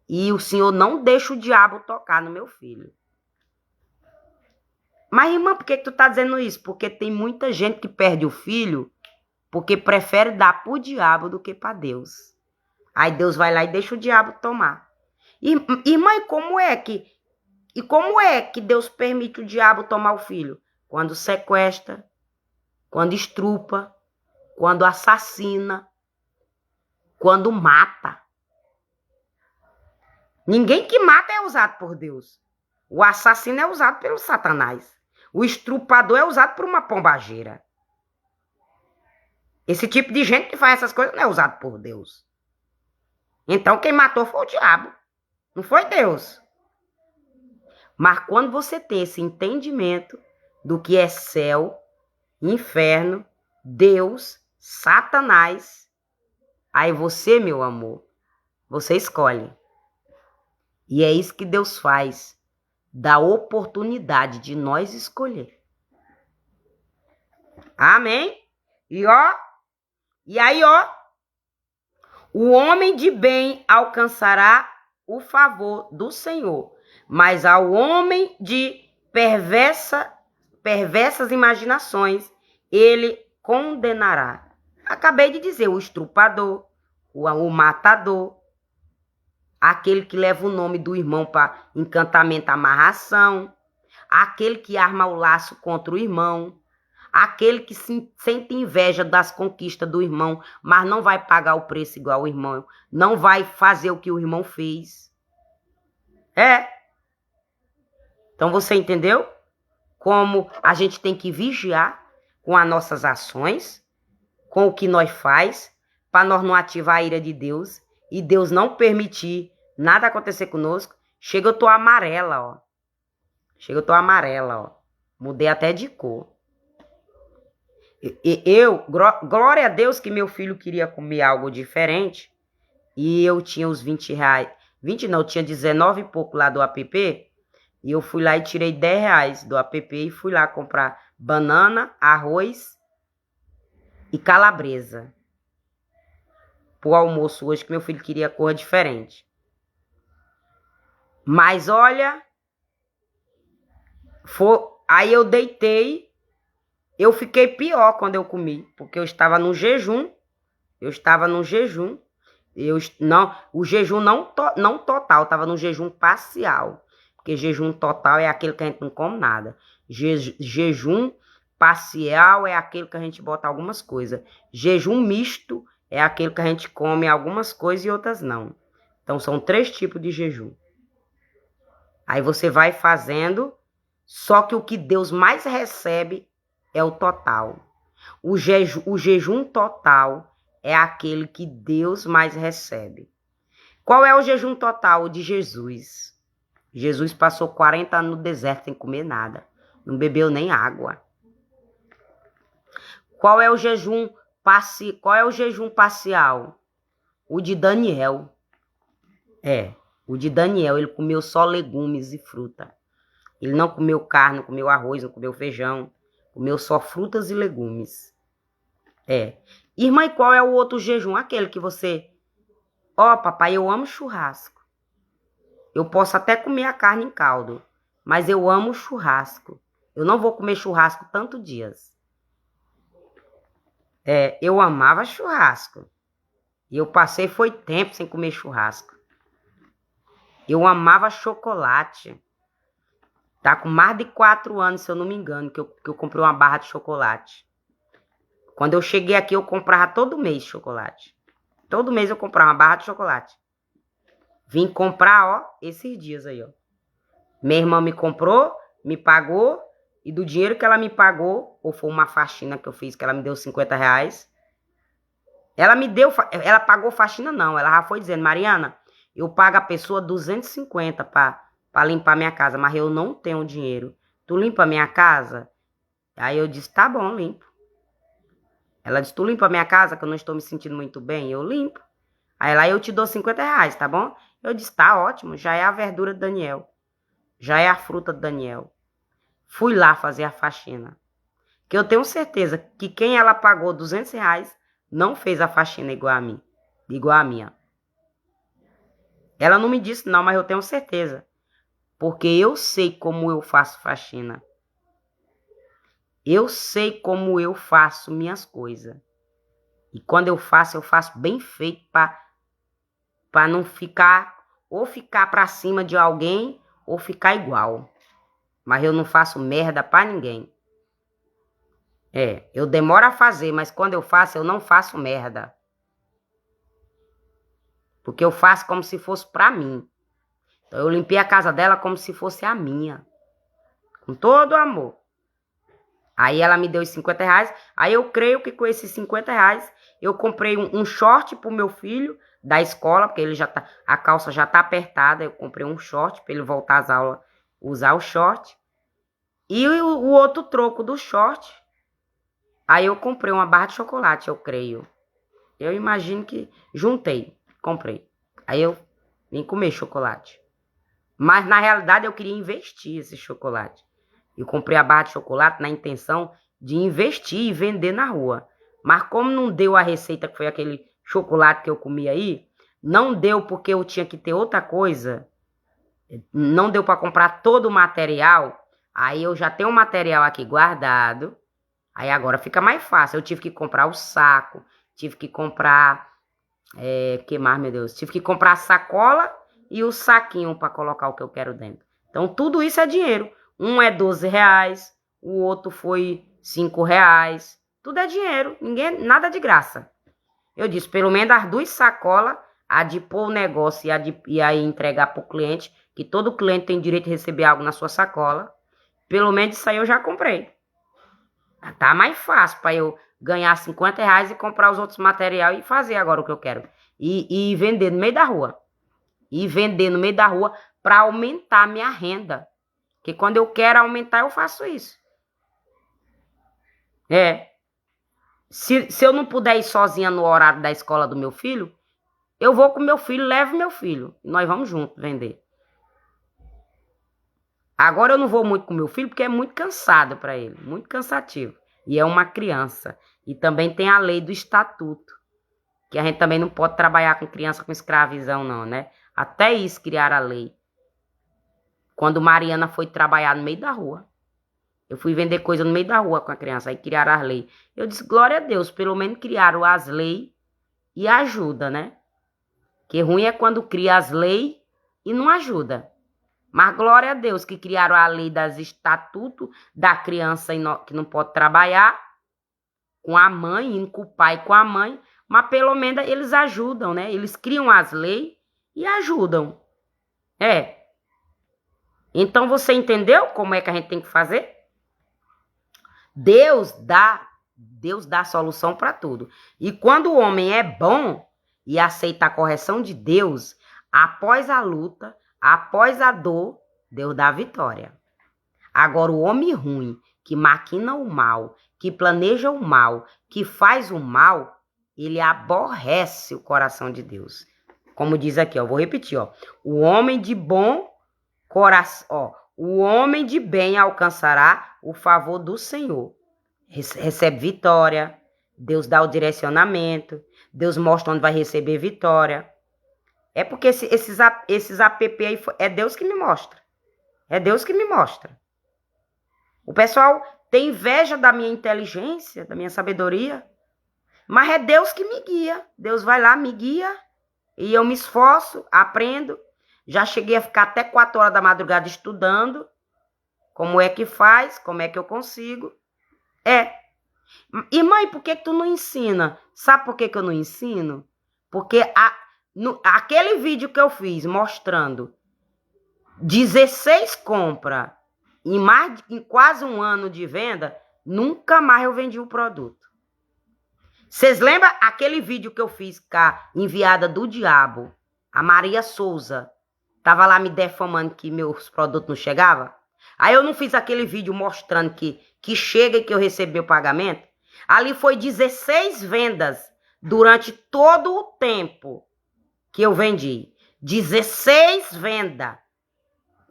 E o Senhor não deixa o diabo tocar no meu filho. Mas, irmã, por que tu tá dizendo isso? Porque tem muita gente que perde o filho porque prefere dar pro diabo do que para Deus. Aí Deus vai lá e deixa o diabo tomar. Irmã, e como é que Deus permite o diabo tomar o filho? Quando sequestra, quando estrupa, quando assassina, quando mata. Ninguém que mata é usado por Deus. O assassino é usado pelo Satanás. O estrupador é usado por uma pombageira. Esse tipo de gente que faz essas coisas não é usado por Deus. Então quem matou foi o diabo, não foi Deus. Mas quando você tem esse entendimento do que é céu, inferno, Deus, Satanás, aí você, meu amor, você escolhe. E é isso que Deus faz, dá oportunidade de nós escolher. Amém? E aí, o homem de bem alcançará o favor do Senhor, mas ao homem de perversas imaginações, ele condenará. Acabei de dizer, o estrupador, o matador, aquele que leva o nome do irmão para encantamento, amarração, aquele que arma o laço contra o irmão, aquele que sente inveja das conquistas do irmão, mas não vai pagar o preço igual ao irmão, não vai fazer o que o irmão fez. É. Então você entendeu como a gente tem que vigiar com as nossas ações, com o que nós faz, para nós não ativar a ira de Deus e Deus não permitir nada acontecer conosco. Chega, eu tô amarela, ó. Chega, eu tô amarela, ó. Mudei até de cor. Glória a Deus que meu filho queria comer algo diferente e eu tinha os 20 reais. 20 não, eu tinha 19 e pouco lá do app. E eu fui lá e tirei 10 reais do app e fui lá comprar banana, arroz e calabresa pro almoço hoje, que meu filho queria cor diferente. Mas olha, aí eu deitei, eu fiquei pior quando eu comi, porque eu estava no jejum. O jejum não total, estava no jejum parcial. Porque jejum total é aquele que a gente não come nada. Jejum parcial é aquele que a gente bota algumas coisas. Jejum misto é aquele que a gente come algumas coisas e outras não. Então são 3 tipos de jejum. Aí você vai fazendo, só que o que Deus mais recebe é o total. O jejum total é aquele que Deus mais recebe. Qual é o jejum total? O de Jesus. Jesus passou 40 anos no deserto sem comer nada. Não bebeu nem água. Qual é o jejum parcial? O de Daniel. O de Daniel, ele comeu só legumes e fruta. Ele não comeu carne, não comeu arroz, não comeu feijão. Comeu só frutas e legumes. Irmã, e qual é o outro jejum? Aquele que você... papai, eu amo churrasco. Eu posso até comer a carne em caldo, mas eu amo churrasco. Eu não vou comer churrasco tantos dias. Eu amava churrasco. E eu passei, foi tempo sem comer churrasco. Eu amava chocolate. Tá com mais de 4 anos, se eu não me engano, que eu comprei uma barra de chocolate. Quando eu cheguei aqui, eu comprava todo mês chocolate. Todo mês eu comprava uma barra de chocolate. Vim comprar, esses dias aí, Minha irmã me comprou, me pagou, e do dinheiro que ela me pagou, ou foi uma faxina que eu fiz, que ela me deu 50 reais. Ela pagou faxina não, ela já foi dizendo, Mariana, eu pago a pessoa 250 para limpar minha casa, mas eu não tenho dinheiro. Tu limpa minha casa? Aí eu disse, tá bom, limpo. Ela disse, tu limpa minha casa, que eu não estou me sentindo muito bem? Eu limpo. Aí lá eu te dou 50 reais, tá bom? Eu disse, tá ótimo, já é a verdura do Daniel. Já é a fruta do Daniel. Fui lá fazer a faxina. Que eu tenho certeza que quem ela pagou 200 reais não fez a faxina igual a mim. Igual a minha. Ela não me disse não, mas eu tenho certeza. Porque eu sei como eu faço faxina. Eu sei como eu faço minhas coisas. E quando eu faço bem feito para não ficar, ou ficar para cima de alguém, ou ficar igual. Mas eu não faço merda para ninguém. Eu demoro a fazer, mas quando eu faço, eu não faço merda. Porque eu faço como se fosse para mim. Então eu limpei a casa dela como se fosse a minha. Com todo amor. Aí ela me deu os 50 reais. Aí eu creio que com esses 50 reais eu comprei um short pro meu filho da escola, porque ele a calça já tá apertada. Eu comprei um short para ele voltar às aulas, usar o short. E o outro troco do short, aí eu comprei uma barra de chocolate, eu creio. Eu imagino que juntei, comprei. Aí eu vim comer chocolate. Mas na realidade eu queria investir esse chocolate. Eu comprei a barra de chocolate na intenção de investir e vender na rua. Mas como não deu a receita, que foi aquele chocolate que eu comi aí, não deu porque eu tinha que ter outra coisa. Não deu para comprar todo o material. Aí eu já tenho o material aqui guardado. Aí agora fica mais fácil. Eu tive que comprar o saco. Tive que comprar... que mais, meu Deus? Tive que comprar a sacola e o saquinho para colocar o que eu quero dentro. Então tudo isso é dinheiro. Um é 12 reais. O outro foi 5 reais. Tudo é dinheiro. Nada de graça. Eu disse, pelo menos as 2 sacolas a de pôr o negócio e aí entregar para o cliente, que todo cliente tem direito de receber algo na sua sacola. Pelo menos isso aí eu já comprei. Tá mais fácil para eu ganhar R$ 50 e comprar os outros materiais e fazer agora o que eu quero. E vender no meio da rua. E vender no meio da rua para aumentar a minha renda. Porque quando eu quero aumentar, eu faço isso. Se eu não puder ir sozinha no horário da escola do meu filho, eu vou com meu filho, levo meu filho. E nós vamos juntos vender. Agora eu não vou muito com meu filho porque é muito cansado para ele. Muito cansativo. E é uma criança. E também tem a lei do estatuto. Que a gente também não pode trabalhar com criança com escravidão, não, né? Até isso criaram a lei. Quando Mariana foi trabalhar no meio da rua. Eu fui vender coisa no meio da rua com a criança. Aí criaram as leis. Eu disse, glória a Deus, pelo menos criaram as leis e ajuda, né? Que ruim é quando cria as leis e não ajuda. Mas glória a Deus que criaram a lei das estatutos da criança que não pode trabalhar com a mãe, indo com o pai e com a mãe. Mas pelo menos eles ajudam, né? Eles criam as leis e ajudam. Então você entendeu como é que a gente tem que fazer? Deus dá solução para tudo. E quando o homem é bom e aceita a correção de Deus, após a luta, após a dor, Deus dá a vitória. Agora o homem ruim, que maquina o mal, que planeja o mal, que faz o mal, ele aborrece o coração de Deus. Como diz aqui, vou repetir, o homem de bom coração, o homem de bem alcançará o favor do Senhor. Recebe vitória, Deus dá o direcionamento, Deus mostra onde vai receber vitória. É porque esses app aí, é Deus que me mostra. É Deus que me mostra. O pessoal tem inveja da minha inteligência, da minha sabedoria, mas é Deus que me guia. Deus vai lá, me guia, e eu me esforço, aprendo. Já cheguei a ficar até 4 horas da madrugada estudando como é que faz, como é que eu consigo. E mãe, por que tu não ensina? Sabe por que eu não ensino? Porque aquele vídeo que eu fiz mostrando 16 compras em quase um ano de venda, nunca mais eu vendi o produto. Vocês lembram aquele vídeo que eu fiz com a enviada do diabo, a Maria Souza, tava lá me defamando que meus produtos não chegavam? Aí eu não fiz aquele vídeo mostrando que chega e que eu recebi o pagamento? Ali foi 16 vendas durante todo o tempo que eu vendi. 16 vendas.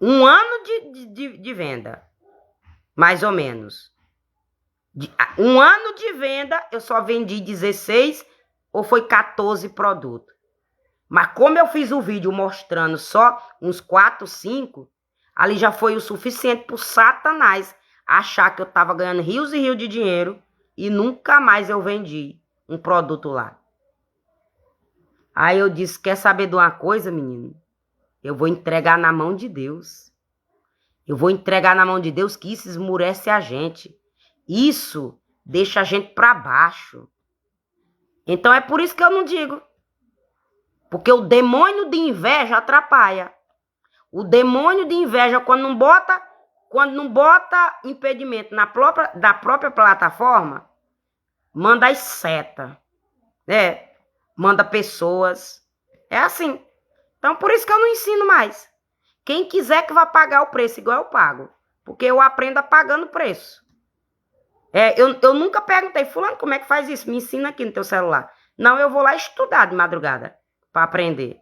Um ano de venda, mais ou menos. Um ano de venda, eu só vendi 16 ou foi 14 produtos. Mas como eu fiz o vídeo mostrando só uns 4, 5, ali já foi o suficiente para o Satanás achar que eu estava ganhando rios e rios de dinheiro e nunca mais eu vendi um produto lá. Aí eu disse, quer saber de uma coisa, menino? Eu vou entregar na mão de Deus. Eu vou entregar na mão de Deus, que isso esmurece a gente. Isso deixa a gente para baixo. Então é por isso que eu não digo. Porque o demônio de inveja atrapalha. O demônio de inveja, quando não bota impedimento da própria plataforma, manda as setas. Manda pessoas. É assim. Então, por isso que eu não ensino mais. Quem quiser que vá pagar o preço igual eu pago. Porque eu aprendo pagando preço. Eu nunca perguntei, fulano, como é que faz isso? Me ensina aqui no teu celular. Não, eu vou lá estudar de madrugada para aprender.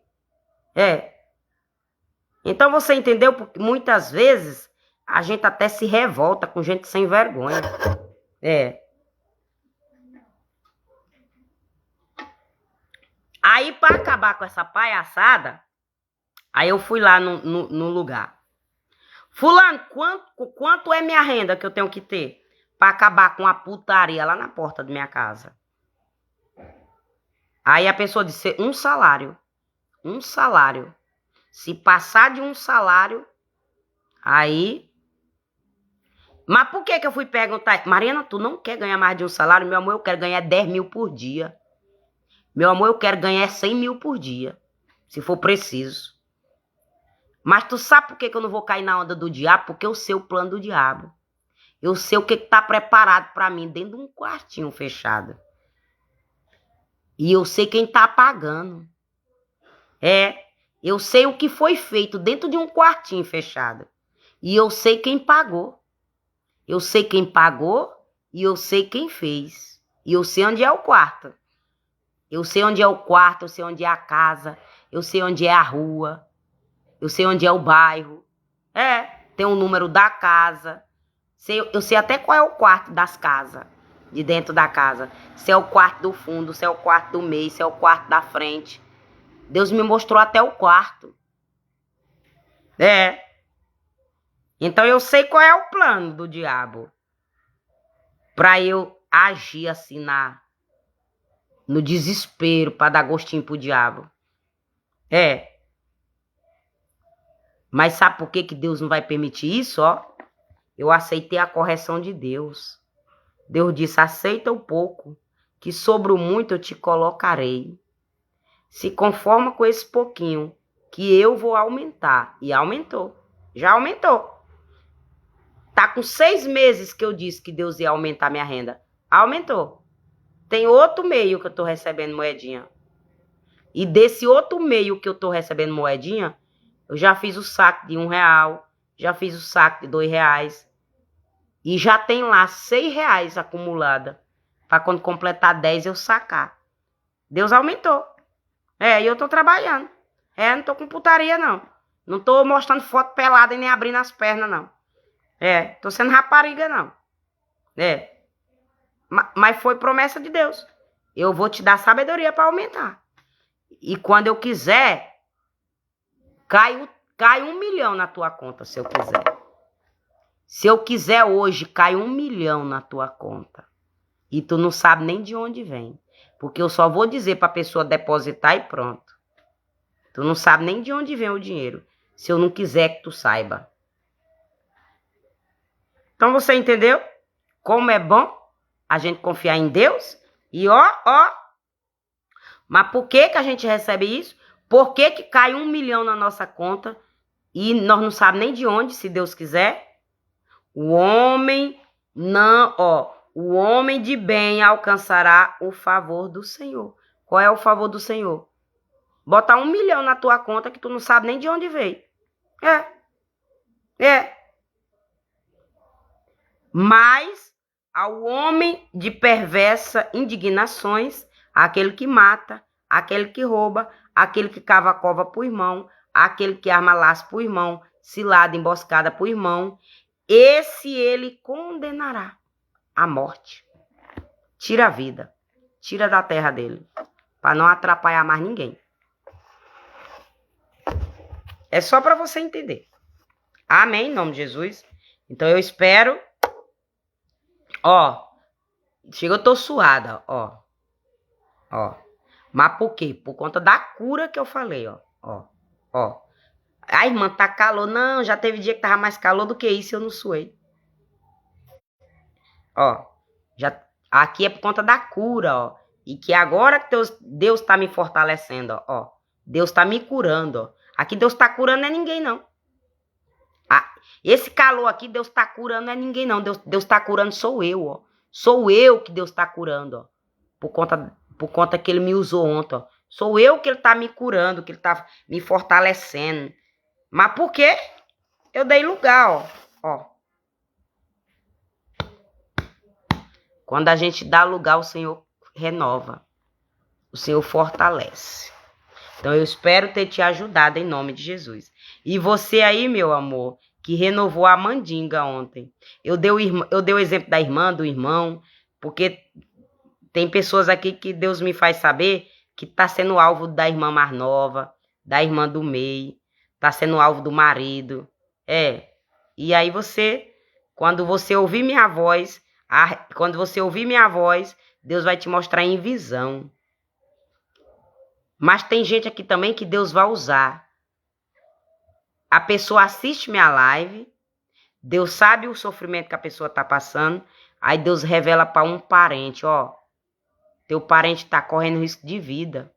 Então você entendeu? Porque muitas vezes a gente até se revolta com gente sem vergonha. Aí, para acabar com essa palhaçada, aí eu fui lá no lugar. Fulano, quanto é minha renda que eu tenho que ter para acabar com a putaria lá na porta da minha casa? Aí a pessoa disse, um salário. Um salário. Se passar de um salário, aí... Mas por que eu fui perguntar? Mariana, tu não quer ganhar mais de um salário? Meu amor, eu quero ganhar 10 mil por dia. Meu amor, eu quero ganhar 100 mil por dia. se for preciso. Mas tu sabe por que eu não vou cair na onda do diabo? Porque eu sei o plano do diabo. Eu sei o que tá preparado para mim dentro de um quartinho fechado. E eu sei quem tá pagando. Eu sei o que foi feito dentro de um quartinho fechado. E eu sei quem pagou. Eu sei quem pagou e eu sei quem fez. E eu sei onde é o quarto. Eu sei onde é o quarto, eu sei onde é a casa, eu sei onde é a rua, eu sei onde é o bairro. Tem o número da casa. Eu sei até qual é o quarto das casas, de dentro da casa. Se é o quarto do fundo, se é o quarto do meio, se é o quarto da frente. Deus me mostrou até o quarto. Então eu sei qual é o plano do diabo. Pra eu agir assim no desespero, pra dar gostinho pro diabo. Mas sabe por que Deus não vai permitir isso, ó? Eu aceitei a correção de Deus. Deus disse, aceita o pouco, que sobre o muito eu te colocarei. Se conforma com esse pouquinho, que eu vou aumentar. E aumentou. Já aumentou. Tá com 6 meses que eu disse que Deus ia aumentar minha renda. Aumentou. Tem outro meio que eu tô recebendo moedinha. E desse outro meio que eu tô recebendo moedinha, eu já fiz o saque de R$1, já fiz o saque de R$2. E já tem lá R$6 acumulada. Para quando completar 10 eu sacar. Deus aumentou. E eu tô trabalhando. Não tô com putaria, não. Não tô mostrando foto pelada e nem abrindo as pernas, não. Tô sendo rapariga, não. Mas foi promessa de Deus. Eu vou te dar sabedoria para aumentar. E quando eu quiser, cai 1 milhão na tua conta, se eu quiser. Se eu quiser hoje, cai 1 milhão na tua conta. E tu não sabe nem de onde vem. Porque eu só vou dizer para a pessoa depositar e pronto. Tu não sabe nem de onde vem o dinheiro. Se eu não quiser que tu saiba. Então você entendeu? Como é bom a gente confiar em Deus? E ó. Mas por que a gente recebe isso? Por que cai 1 milhão na nossa conta e nós não sabemos nem de onde, se Deus quiser? O homem de bem alcançará o favor do Senhor. Qual é o favor do Senhor? Botar 1 milhão na tua conta que tu não sabe nem de onde veio. Mas ao homem de perversa indignações, aquele que mata, aquele que rouba, aquele que cava cova pro irmão, aquele que arma laço pro irmão, cilada, emboscada pro irmão, esse ele condenará à morte. Tira a vida, tira da terra dele, para não atrapalhar mais ninguém. É só para você entender. Amém, em nome de Jesus. Então eu espero. Chega, eu tô suada, ó. Mas por quê? Por conta da cura que eu falei, ó. A irmã tá calor. Não, já teve dia que tava mais calor do que isso, eu não suei. Aqui é por conta da cura, ó. E que agora que Deus tá me fortalecendo, ó. Deus tá me curando, ó. Aqui Deus tá curando não é ninguém, não. Esse calor aqui, Deus tá curando não é ninguém, não. Deus tá curando sou eu, ó. Sou eu que Deus tá curando, ó. Por conta que ele me usou ontem, ó. Sou eu que ele tá me curando, que ele tá me fortalecendo. Mas por quê? Eu dei lugar, ó. Quando a gente dá lugar, o Senhor renova. O Senhor fortalece. Então eu espero ter te ajudado em nome de Jesus. E você aí, meu amor, que renovou a mandinga ontem. Eu dei o exemplo da irmã, do irmão, porque tem pessoas aqui que Deus me faz saber que tá sendo alvo da irmã mais nova, da irmã do meio, tá sendo alvo do marido. E aí quando você ouvir minha voz, Deus vai te mostrar em visão. Mas tem gente aqui também que Deus vai usar. A pessoa assiste minha live, Deus sabe o sofrimento que a pessoa tá passando, aí Deus revela para um parente, ó, teu parente tá correndo risco de vida.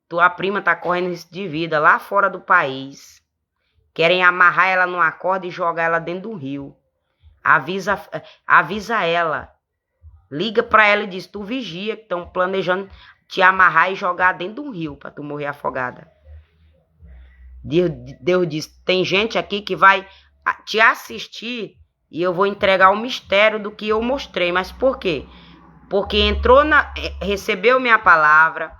tua prima tá correndo risco de vida lá fora do país. Querem amarrar ela numa corda e jogar ela dentro do rio. Avisa ela. Liga pra ela e diz, tu vigia, que estão planejando te amarrar e jogar dentro do rio pra tu morrer afogada. Deus diz, tem gente aqui que vai te assistir e eu vou entregar o mistério do que eu mostrei. Mas por quê? Porque recebeu minha palavra,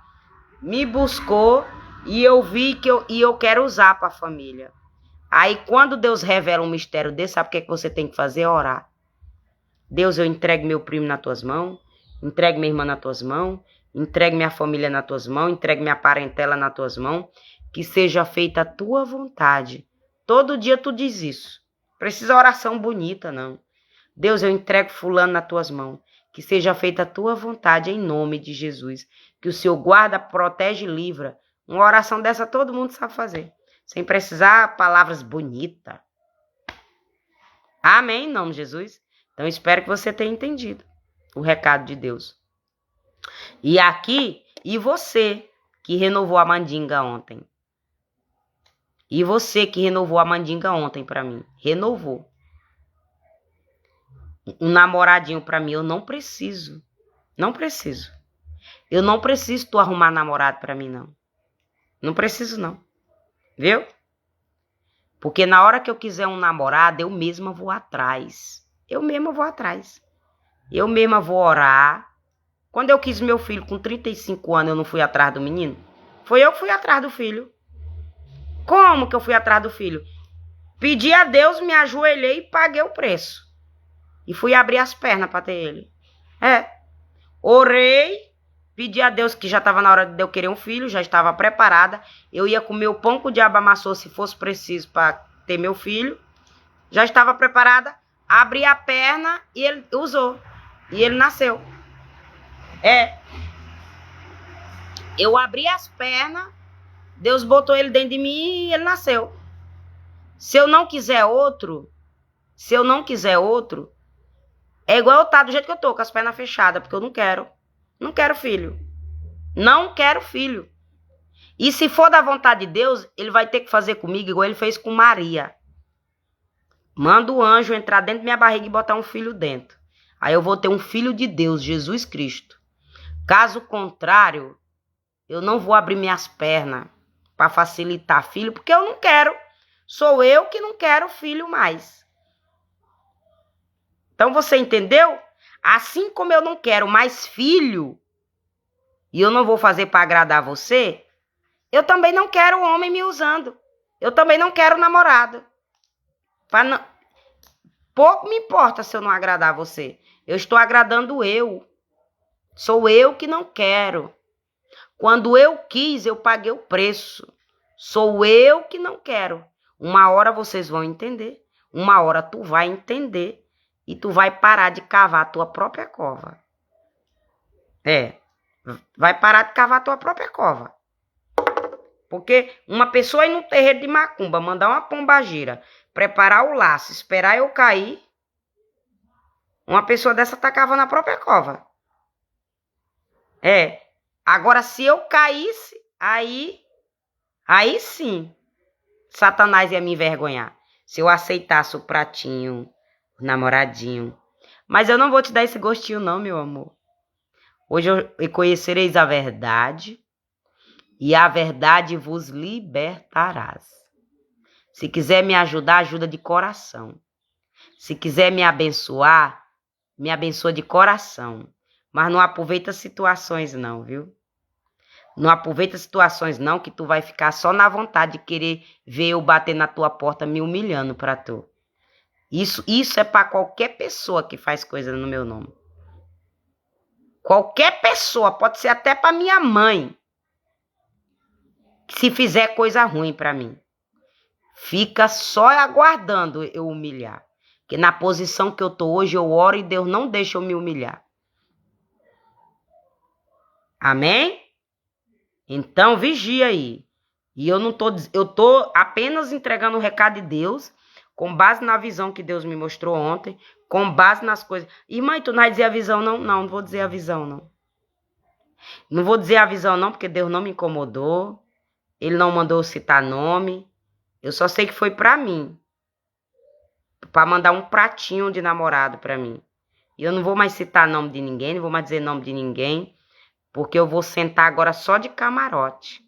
me buscou e eu vi que eu quero usar para a família. Aí quando Deus revela um mistério desse, sabe o que você tem que fazer? Orar. Deus, eu entrego meu primo nas tuas mãos, entrego minha irmã nas tuas mãos, entrego minha família nas tuas mãos, entrego minha parentela nas tuas mãos, que seja feita a tua vontade. Todo dia tu diz isso. Precisa oração bonita, não. Deus, eu entrego fulano nas tuas mãos, que seja feita a tua vontade em nome de Jesus. Que o Senhor guarda, protege e livra. Uma oração dessa todo mundo sabe fazer, sem precisar palavras bonitas. Amém, em nome de Jesus. Então, espero que você tenha entendido o recado de Deus. E aqui, e você que renovou a mandinga ontem? E você que renovou a mandinga ontem pra mim? Renovou. Um namoradinho pra mim, eu não preciso. Não preciso. Eu não preciso tu arrumar namorado pra mim, não. Não preciso, não. Viu? Porque na hora que eu quiser um namorado, eu mesma vou atrás. Eu mesma vou atrás. Eu mesma vou orar. Quando eu quis meu filho com 35 anos, eu não fui atrás do menino? Foi eu que fui atrás do filho. Como que eu fui atrás do filho? Pedi a Deus, me ajoelhei e paguei o preço. E fui abrir as pernas para ter ele. Orei, pedi a Deus que já estava na hora de eu querer um filho, já estava preparada. Eu ia comer o pão que o diabo amassou se fosse preciso para ter meu filho. Já estava preparada, abri a perna e ele usou. E ele nasceu. Eu abri as pernas, Deus botou ele dentro de mim e ele nasceu. Se eu não quiser outro, é igual eu estar do jeito que eu tô, com as pernas fechadas, porque eu não quero. Não quero filho. Não quero filho. E se for da vontade de Deus, ele vai ter que fazer comigo igual ele fez com Maria. Manda o anjo entrar dentro da minha barriga e botar um filho dentro. Aí eu vou ter um filho de Deus, Jesus Cristo. Caso contrário, eu não vou abrir minhas pernas para facilitar filho, porque eu não quero. Sou eu que não quero filho mais. Então você entendeu? Assim como eu não quero mais filho, e eu não vou fazer para agradar você, eu também não quero homem me usando. Eu também não quero namorado. Pouco me importa se eu não agradar você. Eu estou agradando eu. Sou eu que não quero. Quando eu quis, eu paguei o preço. Sou eu que não quero. Uma hora vocês vão entender. Uma hora tu vai entender. E tu vai parar de cavar a tua própria cova. Vai parar de cavar a tua própria cova. Porque uma pessoa ir no terreiro de macumba, mandar uma pombagira, preparar o laço, esperar eu cair, uma pessoa dessa tá cavando a própria cova. Agora, se eu caísse, aí sim, Satanás ia me envergonhar. Se eu aceitasse o pratinho, o namoradinho. Mas eu não vou te dar esse gostinho não, meu amor. Hoje eu conhecereis a verdade, e a verdade vos libertarás. Se quiser me ajudar, ajuda de coração. Se quiser me abençoar, me abençoa de coração. Mas não aproveita situações não, viu? Não aproveita situações não, que tu vai ficar só na vontade de querer ver eu bater na tua porta me humilhando pra tu. Isso é pra qualquer pessoa que faz coisa no meu nome. Qualquer pessoa, pode ser até pra minha mãe, se fizer coisa ruim pra mim. Fica só aguardando eu humilhar. Porque na posição que eu tô hoje, eu oro e Deus não deixa eu me humilhar. Amém? Então, vigia aí. E eu tô apenas entregando o recado de Deus, com base na visão que Deus me mostrou ontem, com base nas coisas. E mãe, tu não vai dizer a visão, não? Não vou dizer a visão, não. Não vou dizer a visão não, porque Deus não me incomodou. Ele não mandou citar nome. Eu só sei que foi pra mim. Pra mandar um pratinho de namorado pra mim. E eu não vou mais citar nome de ninguém, não vou mais dizer nome de ninguém, porque eu vou sentar agora só de camarote.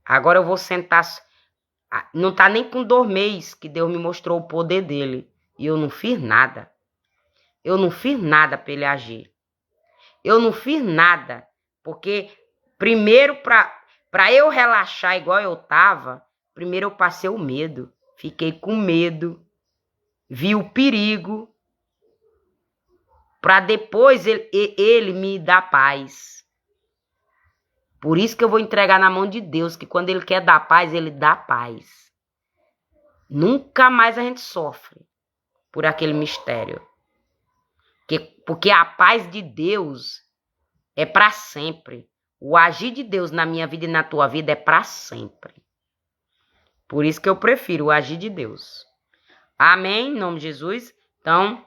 Agora eu vou sentar... Não tá nem com 2 meses que Deus me mostrou o poder dele. E eu não fiz nada. Eu não fiz nada pra ele agir. Eu não fiz nada. Porque primeiro pra eu relaxar igual eu tava, primeiro eu passei o medo. Fiquei com medo. Vi o perigo. Pra depois ele me dar paz. Por isso que eu vou entregar na mão de Deus, que quando ele quer dar paz, ele dá paz. Nunca mais a gente sofre por aquele mistério. Porque a paz de Deus é para sempre. O agir de Deus na minha vida e na tua vida é para sempre. Por isso que eu prefiro o agir de Deus. Amém? Em nome de Jesus. Então,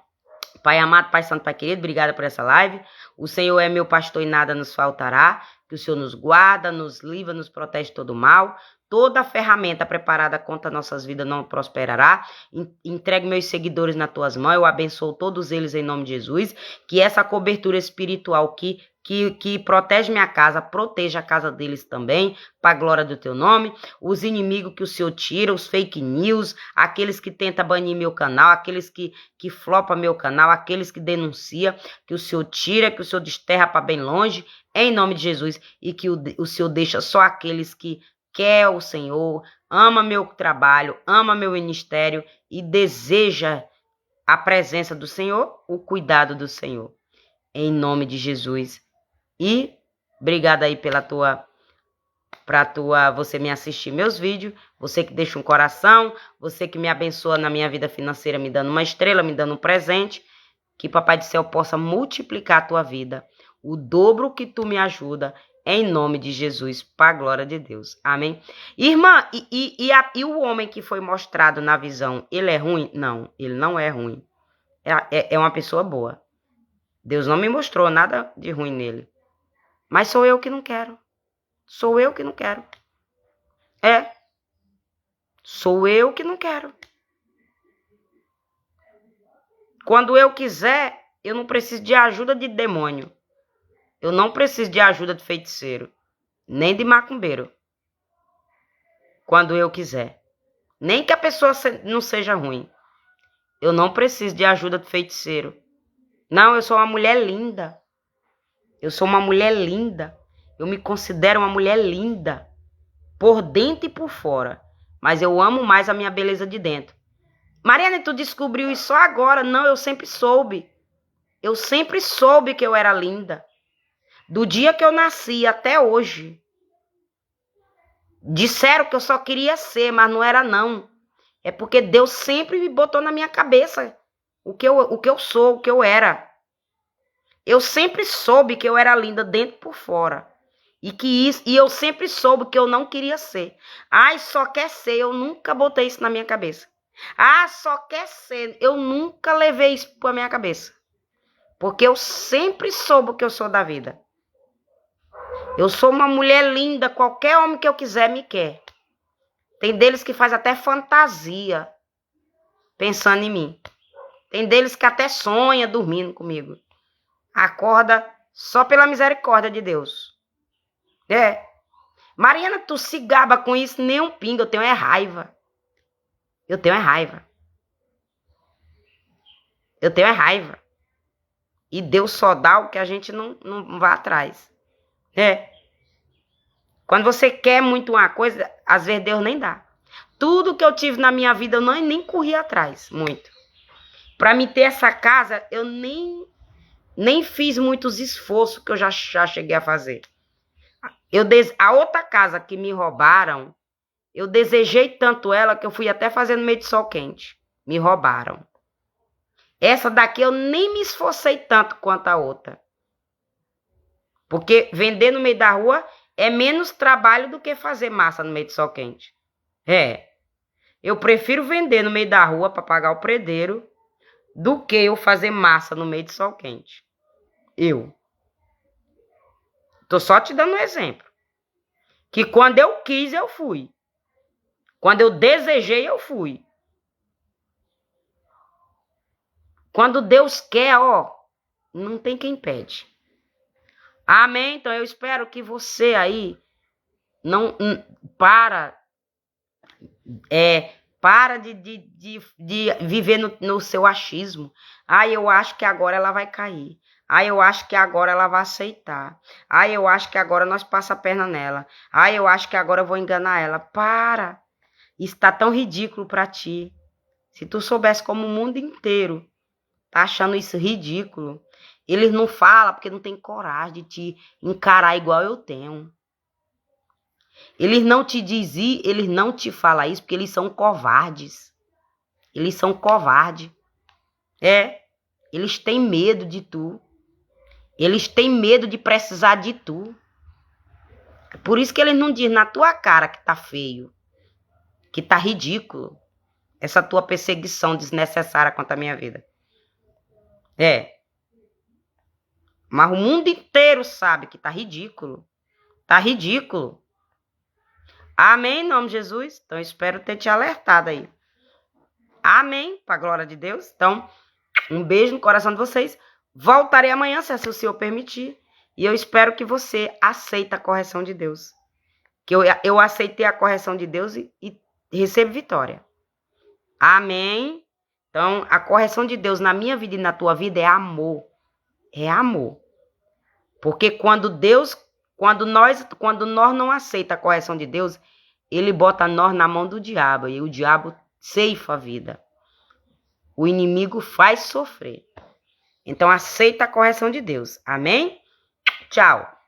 Pai amado, Pai santo, Pai querido, obrigada por essa live. O Senhor é meu pastor e nada nos faltará. Que o Senhor nos guarda, nos livra, nos protege de todo mal. Toda ferramenta preparada contra nossas vidas não prosperará. Entregue meus seguidores nas tuas mãos. Eu abençoo todos eles em nome de Jesus. Que essa cobertura espiritual que protege minha casa, proteja a casa deles também, para a glória do teu nome. Os inimigos que o Senhor tira, os fake news, aqueles que tentam banir meu canal, aqueles que flopam meu canal, aqueles que denunciam, que o Senhor tira, que o Senhor desterra para bem longe, em nome de Jesus, e que o Senhor deixa só aqueles que quer o Senhor, ama meu trabalho, ama meu ministério e deseja a presença do Senhor, o cuidado do Senhor. Em nome de Jesus. E obrigada aí você me assistir meus vídeos, você que deixa um coração, você que me abençoa na minha vida financeira, me dando uma estrela, me dando um presente, que Papai do Céu possa multiplicar a tua vida, o dobro que tu me ajuda, em nome de Jesus, para a glória de Deus. Amém? Irmã, e o homem que foi mostrado na visão, ele é ruim? Não, ele não é ruim. É uma pessoa boa. Deus não me mostrou nada de ruim nele. Mas sou eu que não quero. Sou eu que não quero. Sou eu que não quero. Quando eu quiser, eu não preciso de ajuda de demônio. Eu não preciso de ajuda de feiticeiro. Nem de macumbeiro. Quando eu quiser. Nem que a pessoa não seja ruim. Eu não preciso de ajuda de feiticeiro. Não, eu sou uma mulher linda. Eu sou uma mulher linda. Eu me considero uma mulher linda. Por dentro e por fora. Mas eu amo mais a minha beleza de dentro. Mariana, tu descobriu isso só agora? Não, eu sempre soube. Eu sempre soube que eu era linda. Do dia que eu nasci até hoje. Disseram que eu só queria ser, mas não era não. É porque Deus sempre me botou na minha cabeça o que eu sou, o que eu era. Eu sempre soube que eu era linda dentro e por fora. E eu sempre soube que eu não queria ser. Ai, só quer ser. Eu nunca botei isso na minha cabeça. Ah, só quer ser. Eu nunca levei isso pra minha cabeça. Porque eu sempre soube o que eu sou da vida. Eu sou uma mulher linda. Qualquer homem que eu quiser me quer. Tem deles que faz até fantasia. Pensando em mim. Tem deles que até sonha dormindo comigo. Acorda só pela misericórdia de Deus. Mariana, tu se gaba com isso nem um pingo. Eu tenho raiva. Eu tenho raiva. Eu tenho raiva. E Deus só dá o que a gente não vai atrás. Quando você quer muito uma coisa, às vezes Deus nem dá. Tudo que eu tive na minha vida, eu nem corri atrás muito. Para me ter essa casa, eu nem fiz muitos esforços que eu já cheguei a fazer. A outra casa que me roubaram, eu desejei tanto ela que eu fui até fazer no meio de sol quente. Me roubaram. Essa daqui eu nem me esforcei tanto quanto a outra. Porque vender no meio da rua é menos trabalho do que fazer massa no meio de sol quente. Eu prefiro vender no meio da rua para pagar o predeiro do que eu fazer massa no meio de sol quente. Tô só te dando um exemplo. Que quando eu quis, eu fui. Quando eu desejei, eu fui. Quando Deus quer, ó, não tem quem pede. Amém? Então eu espero que você aí não para de viver no seu achismo. Eu acho que agora ela vai cair. Eu acho que agora ela vai aceitar. Eu acho que agora nós passa a perna nela. Eu acho que agora eu vou enganar ela. Para. Isso tá tão ridículo para ti. Se tu soubesse como o mundo inteiro tá achando isso ridículo, eles não falam porque não tem coragem de te encarar igual eu tenho. Eles não te falam isso porque eles são covardes. Eles são covardes. Eles têm medo de tu. Eles têm medo de precisar de tu. Por isso que eles não dizem na tua cara que tá feio, que tá ridículo. Essa tua perseguição desnecessária contra a minha vida. Mas o mundo inteiro sabe que tá ridículo. Tá ridículo. Amém, em nome de Jesus. Então, espero ter te alertado aí. Amém, para a glória de Deus. Então, um beijo no coração de vocês. Voltarei amanhã, se assim o Senhor permitir. E eu espero que você aceite a correção de Deus. Que eu aceitei a correção de Deus e recebo vitória. Amém. Então, a correção de Deus na minha vida e na tua vida é amor. É amor. Porque quando nós não aceitamos a correção de Deus, ele bota nós na mão do diabo. E o diabo ceifa a vida. O inimigo faz sofrer. Então, aceita a correção de Deus. Amém? Tchau.